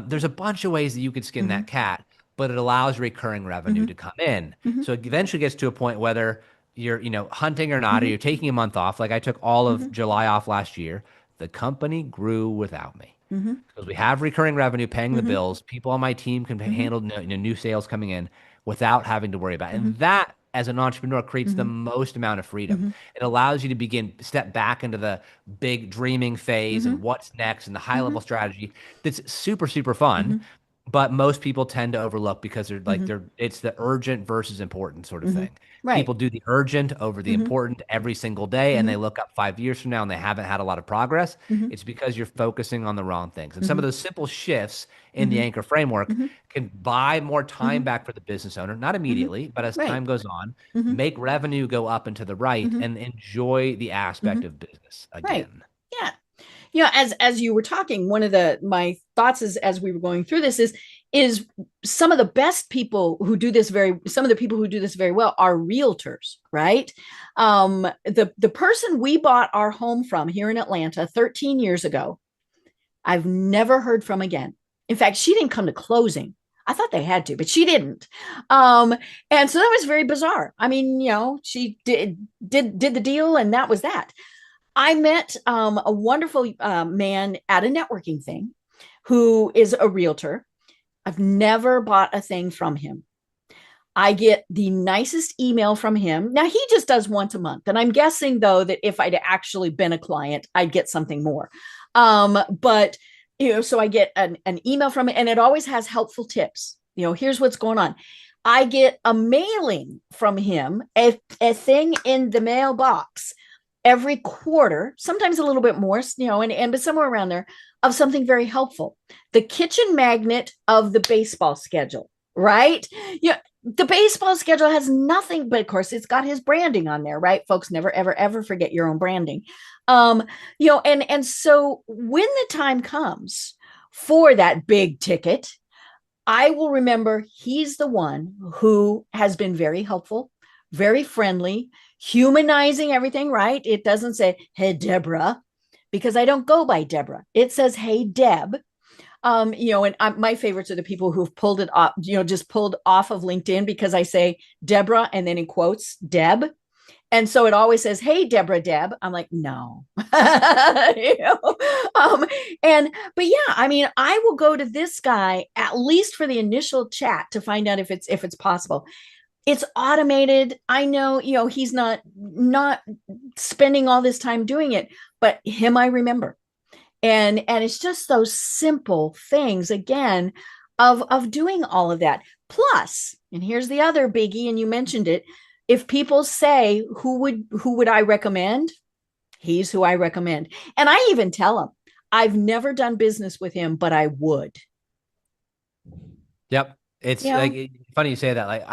There's a bunch of ways that you could skin that cat, but it allows recurring revenue to come in. So it eventually gets to a point whether you're, hunting or not, or you're taking a month off. Like I took all of July off last year. The company grew without me because we have recurring revenue paying the bills. People on my team can handle new sales coming in without having to worry about it. And that as an entrepreneur creates the most amount of freedom. It allows you to step back into the big dreaming phase and what's next and the high level strategy. That's super, super fun. But most people tend to overlook because it's the urgent versus important sort of thing. Right. People do the urgent over the important every single day, and they look up 5 years from now and they haven't had a lot of progress. It's because you're focusing on the wrong things. And some of those simple shifts in the anchor framework can buy more time back for the business owner, not immediately, but as time goes on, make revenue go up and to the right and enjoy the aspect of business again. Right. Yeah. As you were talking, one of my thoughts as we were going through this is some of the best people who do this some of the people who do this very well are realtors, right? The person we bought our home from here in Atlanta 13 years ago, I've never heard from again. In fact, she didn't come to closing. I thought they had to, but she didn't. And so that was very bizarre. I mean, she did the deal and that was that. I met a wonderful man at a networking thing who is a realtor. I've never bought a thing from him. I get the nicest email from him. Now, he just does once a month. And I'm guessing, though, that if I'd actually been a client, I'd get something more. But, so I get an email from him, and it always has helpful tips. Here's what's going on. I get a mailing from him, a thing in the mailbox every quarter, sometimes a little bit more, but somewhere around there, of something very helpful. The kitchen magnet of the baseball schedule, right? The baseball schedule has nothing, but of course it's got his branding on there, right? Folks, never, ever, ever forget your own branding. And so when the time comes for that big ticket, I will remember he's the one who has been very helpful, very friendly, humanizing everything, right? It doesn't say, hey, Deborah, because I don't go by Deborah. It says, hey, Deb. My favorites are the people who've pulled it off, just pulled off of LinkedIn because I say Deborah and then in quotes, Deb. And so it always says, hey, Deborah, Deb. I'm like, no. But yeah, I mean, I will go to this guy at least for the initial chat to find out if it's possible. It's automated. I know, he's not spending all this time doing it, but him, I remember. And it's just those simple things, again, of doing all of that. Plus, and here's the other biggie, and you mentioned it, if people say, who would I recommend? He's who I recommend. And I even tell them, I've never done business with him, but I would. Yep. It's like funny you say that. Like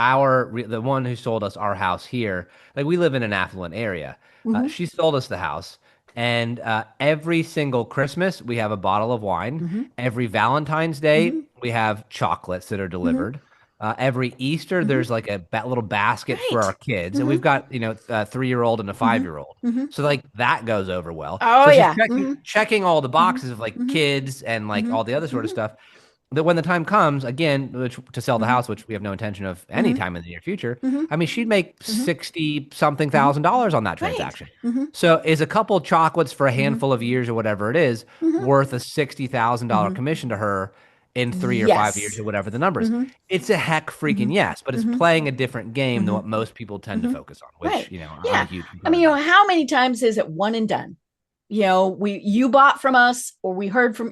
the one who sold us our house here, like we live in an affluent area. She sold us the house, and every single Christmas we have a bottle of wine. Every Valentine's Day we have chocolates that are delivered. Every Easter there's like a little basket for our kids, and we've got a 3-year-old and a 5-year-old. So like that goes over well. Oh, so yeah. Checking all the boxes of like kids and like all the other sort of stuff. That when the time comes again to sell the house, which we have no intention of any time in the near future, I mean, she'd make $60-something thousand on that transaction. So is a couple chocolates for a handful of years or whatever it is worth a $60,000 commission to her in 3 or 5 years or whatever the number is? It's a heck freaking yes, but it's playing a different game than what most people tend to focus on, which, I'm a huge I mean, how many times is it one and done? You bought from us, or we heard from,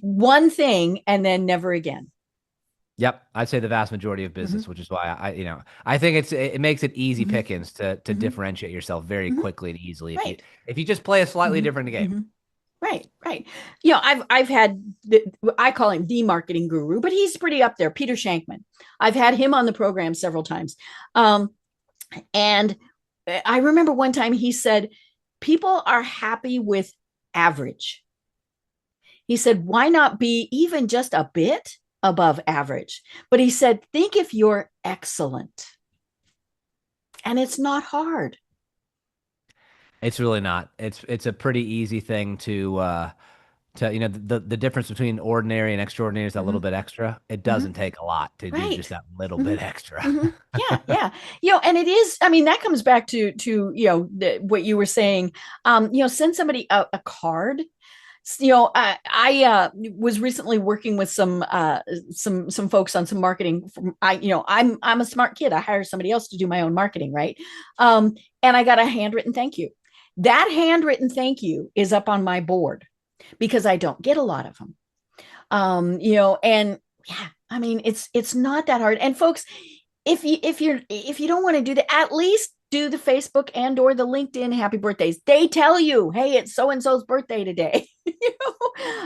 one thing and then never again. Yep. I'd say the vast majority of business, which is why I think it makes it easy pickings to differentiate yourself very quickly and easily. Right. If you just play a slightly different game. Right. I've had, I call him the marketing guru, but he's pretty up there. Peter Shankman. I've had him on the program several times. And I remember one time he said, people are happy with average. He said, why not be even just a bit above average? But he said, think if you're excellent. And it's not hard. It's really not. It's a pretty easy thing to the difference between ordinary and extraordinary is that little bit extra. It doesn't take a lot to do just that little bit extra. Yeah. And it is, I mean, that comes back to what you were saying. Send somebody a card. I was recently working with some folks on some marketing. I'm a smart kid. I hire somebody else to do my own marketing, right? And I got a handwritten thank you. That handwritten thank you is up on my board because I don't get a lot of them. And yeah, I mean, it's not that hard. And folks, if you don't want to do that, at least do the Facebook and or the LinkedIn happy birthdays. They tell you, hey, it's so and so's birthday today.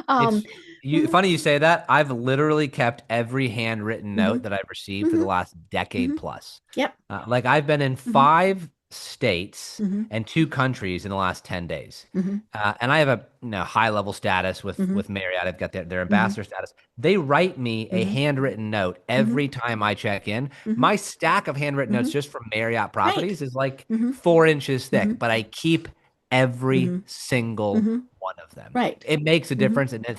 Funny you say that. I've literally kept every handwritten note that I've received for the last decade plus. Yep. Like I've been in 5 states and 2 countries in the last 10 days. And I have a high level status with Marriott. I've got their ambassador status. They write me a handwritten note every time I check in. My stack of handwritten notes just from Marriott properties is like 4 inches thick, but I keep every single one of them. Right. It makes a difference, and it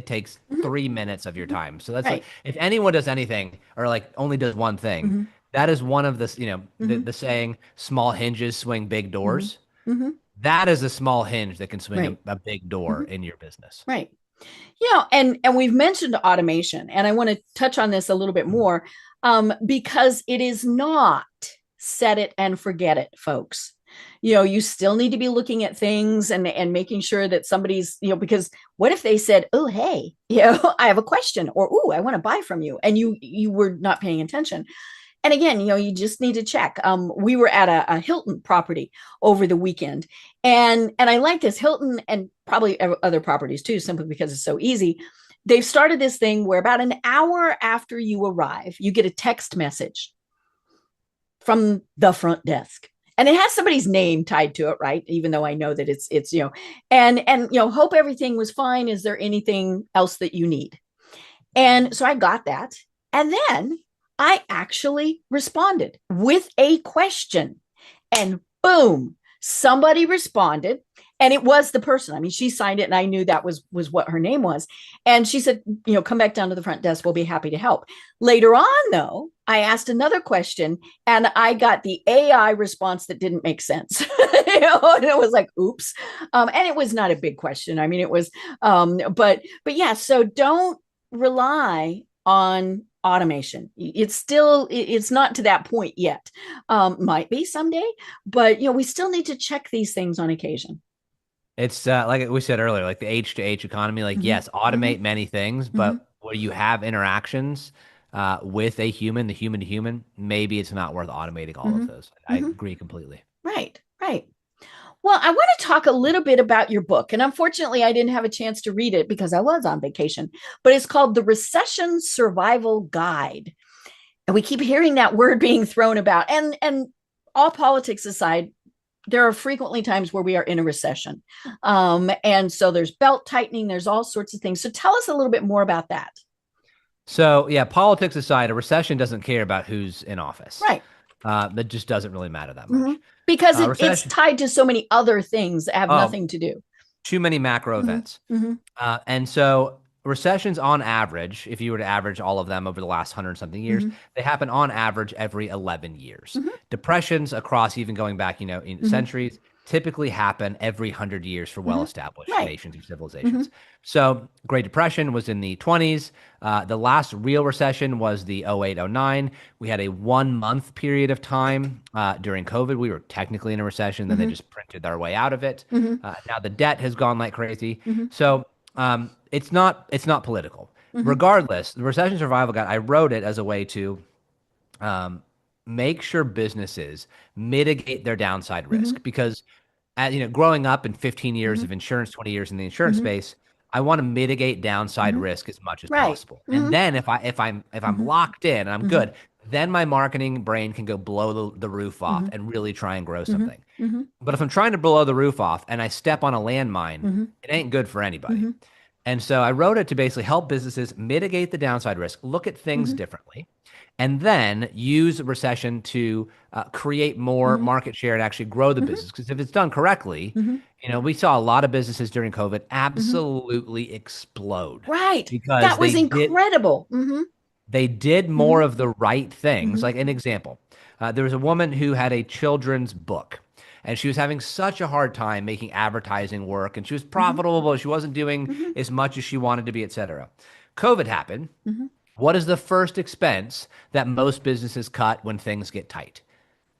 takes 3 minutes of your time. So that's like, if anyone does anything or like only does one thing, that is one of the, the saying, small hinges swing big doors. That is a small hinge that can swing a big door in your business. Right. And we've mentioned automation, and I want to touch on this a little bit more because it is not set it and forget it, folks. You still need to be looking at things and making sure that somebody's, because what if they said, oh, hey, I have a question, or, oh, I want to buy from you, and you were not paying attention. And again, you just need to check. We were at a Hilton property over the weekend, and I like this Hilton and probably other properties too, simply because it's so easy. They've started this thing where about an hour after you arrive, you get a text message from the front desk. And it has somebody's name tied to it, right? Even though I know that it's and hope everything was fine. Is there anything else that you need? And so I got that. And then I actually responded with a question, and boom, somebody responded, and it was the person. I mean, she signed it, and I knew that was what her name was. And she said, come back down to the front desk. We'll be happy to help. Later on, though, I asked another question, and I got the AI response that didn't make sense. And it was like, oops. And it was not a big question. I mean, it was, but yeah. So don't rely on automation. It's not to that point yet. Might be someday, but we still need to check these things on occasion. It's like we said earlier, like the H to H economy, like yes, automate many things, but where you have interactions with a human, the human to human, maybe it's not worth automating all of those. I agree completely. Right. Well, I want to talk a little bit about your book. And unfortunately, I didn't have a chance to read it because I was on vacation, but it's called The Recession Survival Guide. And we keep hearing that word being thrown about. And all politics aside, there are frequently times where we are in a recession. And so there's belt tightening, there's all sorts of things. So tell us a little bit more about that. So yeah, politics aside, a recession doesn't care about who's in office. Right. That just doesn't really matter that much. Because it's tied to so many other things that have nothing to do. Too many macro events. And so recessions on average, if you were to average all of them over the last 100-something years, they happen on average every 11 years. Depressions across even going back, in centuries, typically happen every 100 years for well-established nations and civilizations. So Great Depression was in the 20s. The last real recession was the 08-09. We had a 1-month period of time during COVID. We were technically in a recession, then they just printed their way out of it. Now the debt has gone like crazy. So it's not political. Regardless, the Recession Survival Guide, I wrote it as a way to make sure businesses mitigate their downside risk, because growing up in 15 years of insurance, 20 years in the insurance space, I want to mitigate downside risk as much as possible. And then if I'm locked in and I'm good, then my marketing brain can go blow the roof off and really try and grow something. But if I'm trying to blow the roof off and I step on a landmine, it ain't good for anybody. And so I wrote it to basically help businesses mitigate the downside risk, look at things differently, and then use recession to create more market share and actually grow the business. Because if it's done correctly, we saw a lot of businesses during COVID absolutely explode. Right. Because that was incredible. They did more of the right things. Like an example, there was a woman who had a children's book. and she was having such a hard time making advertising work, and she was profitable, but she wasn't doing as much as she wanted to be, et cetera. COVID happened. What is the first expense that most businesses cut when things get tight?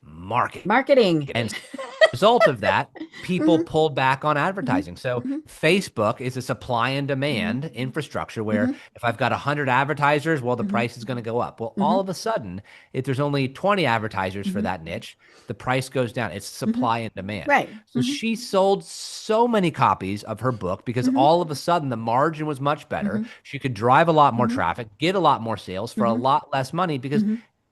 Marketing. And result of that, people pulled back on advertising. So Facebook is a supply and demand infrastructure where if I've got 100 advertisers, well, the price is going to go up. Well, all of a sudden, if there's only 20 advertisers for that niche, the price goes down. It's supply and demand. Right. So she sold so many copies of her book because all of a sudden the margin was much better. She could drive a lot more traffic, get a lot more sales for a lot less money because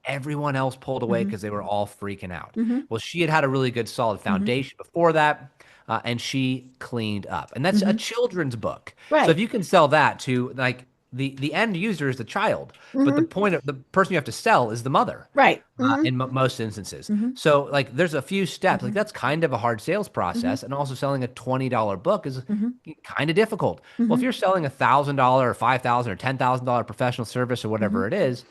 everyone else pulled away because they were all freaking out. Well, she had a really good solid foundation before that, and she cleaned up. And that's a children's book. Right. So if you can sell that to like the end user is the child, but the point of the person you have to sell is the mother. Right. In most instances. So like there's a few steps, like that's kind of a hard sales process. And also selling a $20 book is kind of difficult. Well, if you're selling $1,000 or $5,000 or $10,000 professional service or whatever it is,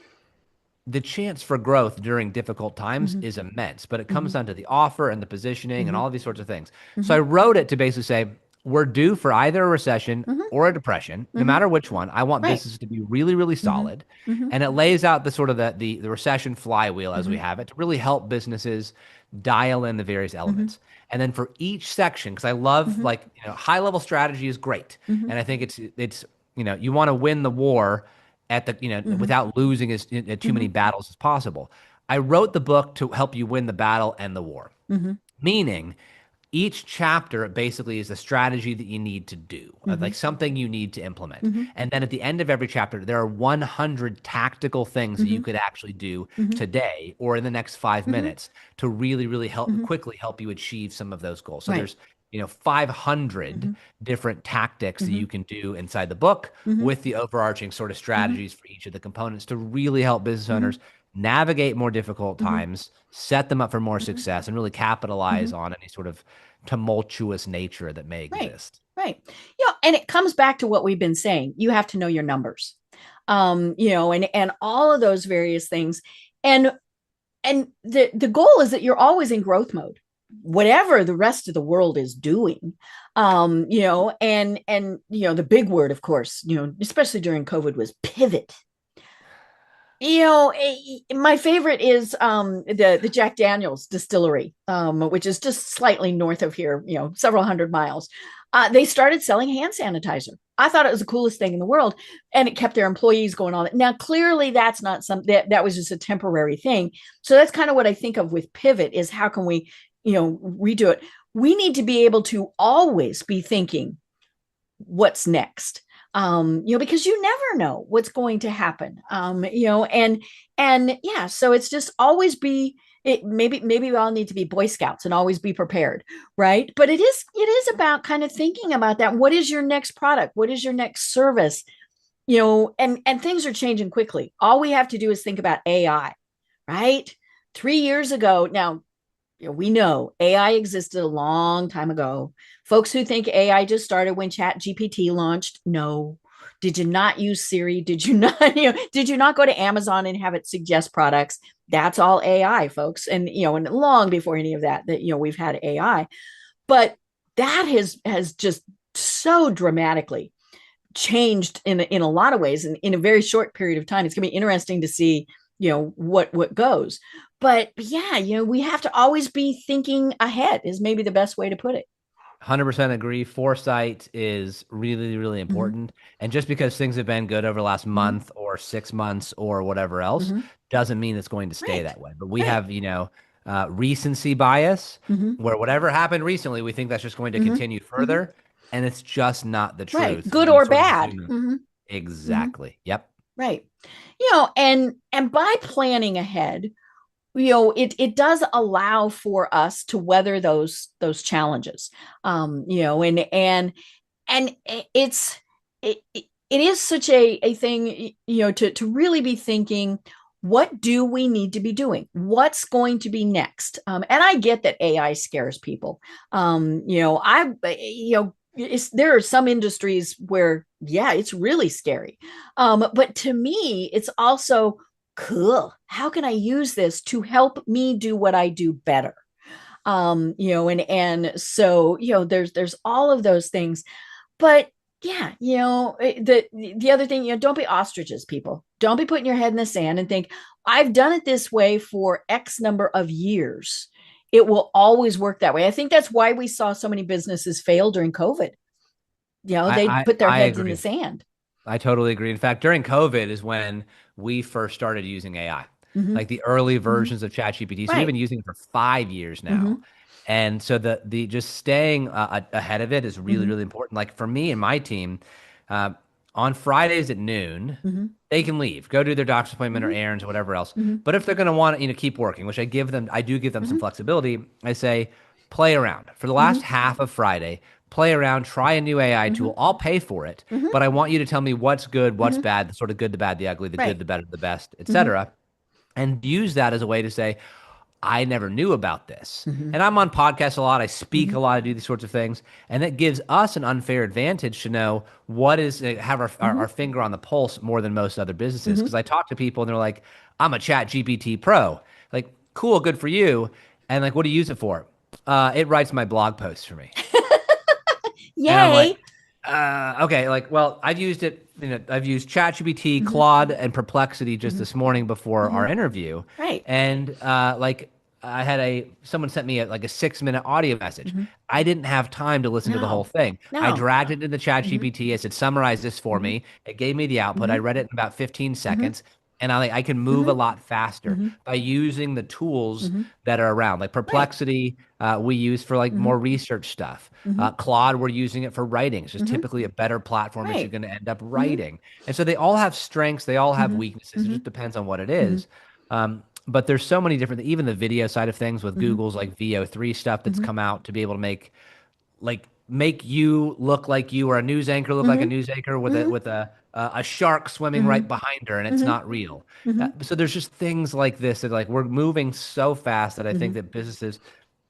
the chance for growth during difficult times is immense, but it comes down to the offer and the positioning and all these sorts of things. So I wrote it to basically say, we're due for either a recession or a depression, no matter which one. I want businesses to be really, really solid. And it lays out the sort of the recession flywheel as we have it to really help businesses dial in the various elements. And then for each section, because I love like, high level strategy is great. And I think it's, you want to win the war at the, without losing as too many battles as possible. I wrote the book to help you win the battle and the war, meaning each chapter basically is a strategy that you need to do, like something you need to implement. And then at the end of every chapter, there are 100 tactical things that you could actually do today or in the next 5 minutes to really, really quickly help you achieve some of those goals. So there's 500 different tactics that you can do inside the book with the overarching sort of strategies for each of the components to really help business owners navigate more difficult times, set them up for more success, and really capitalize on any sort of tumultuous nature that may exist. Right. And it comes back to what we've been saying. You have to know your numbers, and all of those various things. And the goal is that you're always in growth mode, whatever the rest of the world is doing, and the big word, of course, especially during COVID, was pivot. My favorite is the Jack Daniel's distillery, which is just slightly north of here, several hundred miles. They started selling hand sanitizer. I thought it was the coolest thing in the world, and it kept their employees going on. Now, clearly, that's not something that was just a temporary thing. So that's kind of what I think of with pivot is how can we, redo it. We need to be able to always be thinking, what's next? Because you never know what's going to happen. So it's just always maybe we all need to be Boy Scouts and always be prepared, right? But it is about kind of thinking about that. What is your next product? What is your next service? And things are changing quickly. All we have to do is think about AI, right? 3 years ago, now, we know AI existed a long time ago. Folks who think AI just started when ChatGPT launched, no. Did you not use Siri? Did you not go to Amazon and have it suggest products? That's all AI, folks. And and long before any of that we've had AI. But that has just so dramatically changed in a lot of ways, and in a very short period of time. It's going to be interesting to see what goes. But we have to always be thinking ahead is maybe the best way to put it. 100% agree. Foresight is really, really important. And just because things have been good over the last month or 6 months or whatever else doesn't mean it's going to stay that way. But we have, recency bias where whatever happened recently, we think that's just going to continue further. And it's just not the truth. Right. Good or bad. Exactly. Yep. Right. And by planning ahead, it does allow for us to weather those challenges. And it is such a thing, to really be thinking, what do we need to be doing? What's going to be next? And I get that AI scares people. There are some industries where, it's really scary. But to me, it's also cool. How can I use this to help me do what I do better? And so, there's all of those things. But yeah, the other thing, don't be ostriches, people. Don't be putting your head in the sand and think, I've done it this way for X number of years. It will always work that way. I think that's why we saw so many businesses fail during COVID. They put their heads in the sand. I totally agree. In fact, during COVID is when we first started using AI, like the early versions of ChatGPT. So we've been using it for 5 years now. And so the just staying ahead of it is really, really important. Like for me and my team, on Fridays at noon, they can leave, go do their doctor's appointment or errands or whatever else. But if they're going to want to, keep working, which I do give them some flexibility. I say, play around for the last half of Friday. Play around, try a new AI tool. I'll pay for it, but I want you to tell me what's good, what's bad, the sort of good, the bad, the ugly, the good, the better, the best, etc. And use that as a way to say, I never knew about this. And I'm on podcasts a lot. I speak a lot. I do these sorts of things. And that gives us an unfair advantage to know what is, have our finger on the pulse more than most other businesses. Because I talk to people and they're like, I'm a Chat GPT pro. Like, cool, good for you. And like, what do you use it for? It writes my blog posts for me. Yay. And I'm like, okay, like, well, I've used it, I've used ChatGPT, Claude, and Perplexity just this morning before our interview. Right. And like, I had someone sent me a 6-minute audio message. I didn't have time to listen to the whole thing. I dragged it into ChatGPT. I said, summarize this for me. It gave me the output. I read it in about 15 seconds. And I can move a lot faster by using the tools that are around. Like Perplexity, we use for like more research stuff. Claude, we're using it for writing. It's just typically a better platform if you're going to end up writing. And so they all have strengths. They all have weaknesses. It just depends on what it is. But there's so many different, even the video side of things with Google's like VO3 stuff that's come out to be able to make you look like you, or a news anchor look like a news anchor with a shark swimming right behind her, and it's not real. So there's just things like this that like we're moving so fast that I think that businesses,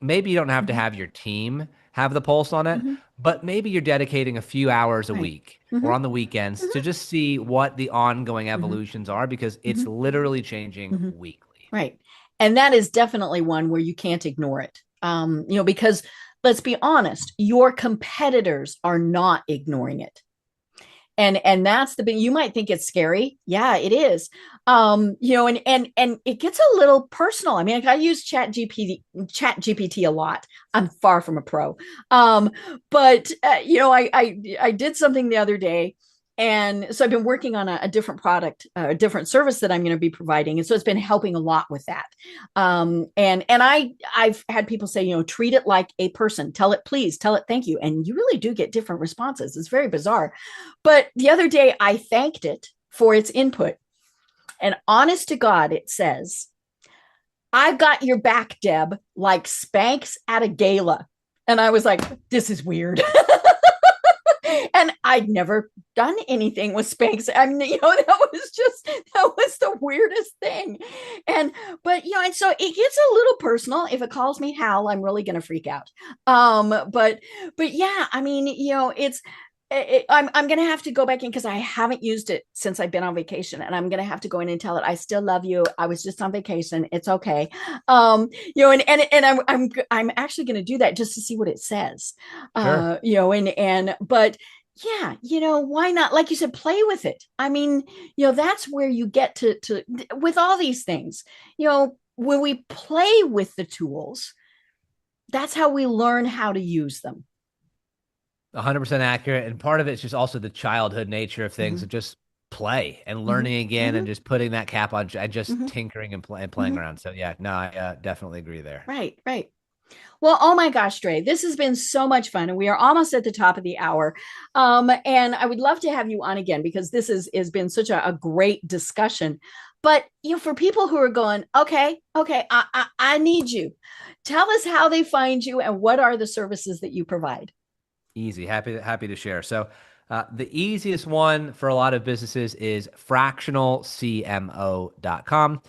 maybe you don't have to have your team have the pulse on it, but maybe you're dedicating a few hours a week or on the weekends to just see what the ongoing evolutions are, because it's literally changing weekly. Right. And that is definitely one where you can't ignore it. Because let's be honest, your competitors are not ignoring it. And that's the big, you might think it's scary. Yeah, it is. And it gets a little personal. I mean, I use Chat GPT a lot. I'm far from a pro. But I did something the other day. And so I've been working on a different product, a different service that I'm going to be providing. And so it's been helping a lot with that. And I've had people say, treat it like a person. Tell it, please, tell it, thank you. And you really do get different responses. It's very bizarre. But the other day I thanked it for its input. And honest to God, it says, I've got your back, Deb, like Spanx at a gala. And I was like, this is weird. And I'd never done anything with Spanx. I mean, that was the weirdest thing. And so it gets a little personal. If it calls me Hal, I'm really going to freak out. But yeah, I mean, I'm going to have to go back in because I haven't used it since I've been on vacation, and I'm going to have to go in and tell it, I still love you. I was just on vacation. It's okay. I'm actually going to do that just to see what it says. Sure. But yeah, why not? Like you said, play with it. I mean, that's where you get to with all these things, when we play with the tools, that's how we learn how to use them. 100% accurate. And part of it's just also the childhood nature of things, of just play and learning again and just putting that cap on and just tinkering and playing around. So yeah, no, I definitely agree there. Right. Well, oh my gosh, Draye, this has been so much fun, and we are almost at the top of the hour. And I would love to have you on again, because this has been such a great discussion. But for people who are going, okay, I need you. Tell us how they find you and what are the services that you provide. Easy. Happy to share. So the easiest one for a lot of businesses is fractionalcmo.com.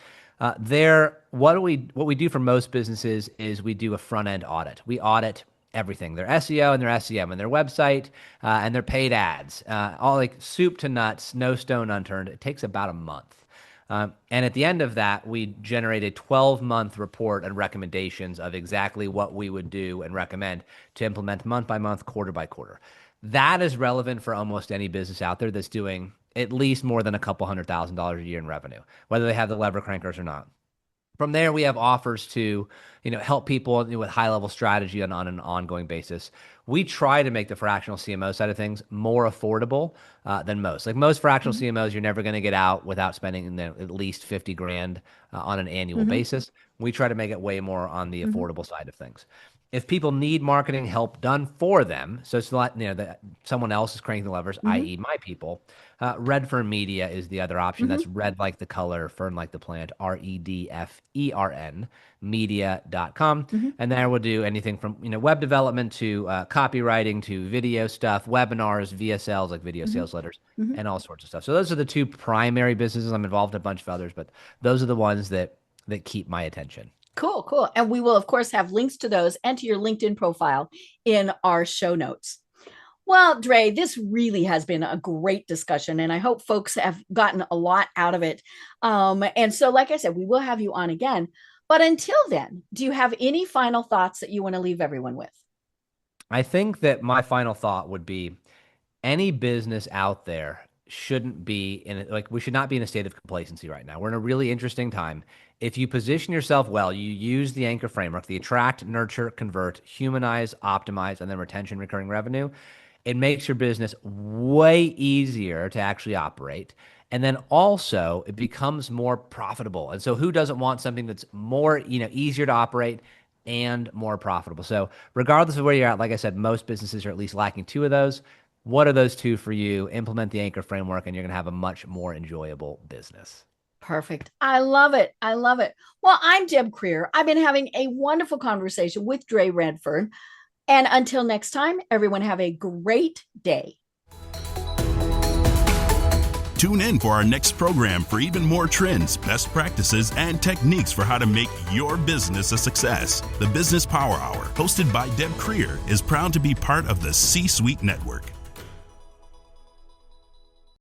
What we do for most businesses is we do a front-end audit. We audit everything, their SEO and their SEM and their website and their paid ads, all like soup to nuts, no stone unturned. It takes about a month. And at the end of that, we generate a 12-month report and recommendations of exactly what we would do and recommend to implement month by month, quarter by quarter. That is relevant for almost any business out there that's doing at least more than a couple $100,000 a year in revenue, whether they have the lever crankers or not. From there, we have offers to, help people with high-level strategy on an ongoing basis. We try to make the fractional CMO side of things more affordable than most. Like most fractional CMOs, you're never going to get out without spending at least 50 grand on an annual basis. We try to make it way more on the affordable side of things. If people need marketing help done for them, so it's not that someone else is cranking the levers, i.e. my people, Redfern Media is the other option. That's red like the color, fern like the plant, REDFERN, media.com. And there we'll do anything from web development to copywriting to video stuff, webinars, VSLs like video sales letters, and all sorts of stuff. So those are the two primary businesses. I'm involved in a bunch of others, but those are the ones that keep my attention. Cool. And we will, of course, have links to those and to your LinkedIn profile in our show notes. Well, Draye, this really has been a great discussion, and I hope folks have gotten a lot out of it. And so, like I said, we will have you on again. But until then, do you have any final thoughts that you want to leave everyone with? I think that my final thought would be any business out there shouldn't be we should not be in a state of complacency right now. We're in a really interesting time. If you position yourself well, you use the anchor framework, the attract, nurture, convert, humanize, optimize, and then retention, recurring revenue, it makes your business way easier to actually operate. And then also it becomes more profitable. And so who doesn't want something that's more, easier to operate and more profitable? So regardless of where you're at, like I said, most businesses are at least lacking two of those. What are those two for you? Implement the anchor framework and you're going to have a much more enjoyable business. Perfect. I love it. Well, I'm Deb Creer. I've been having a wonderful conversation with Draye Redfern. And until next time, everyone have a great day. Tune in for our next program for even more trends, best practices, and techniques for how to make your business a success. The Business Power Hour, hosted by Deb Creer, is proud to be part of the C-Suite Network.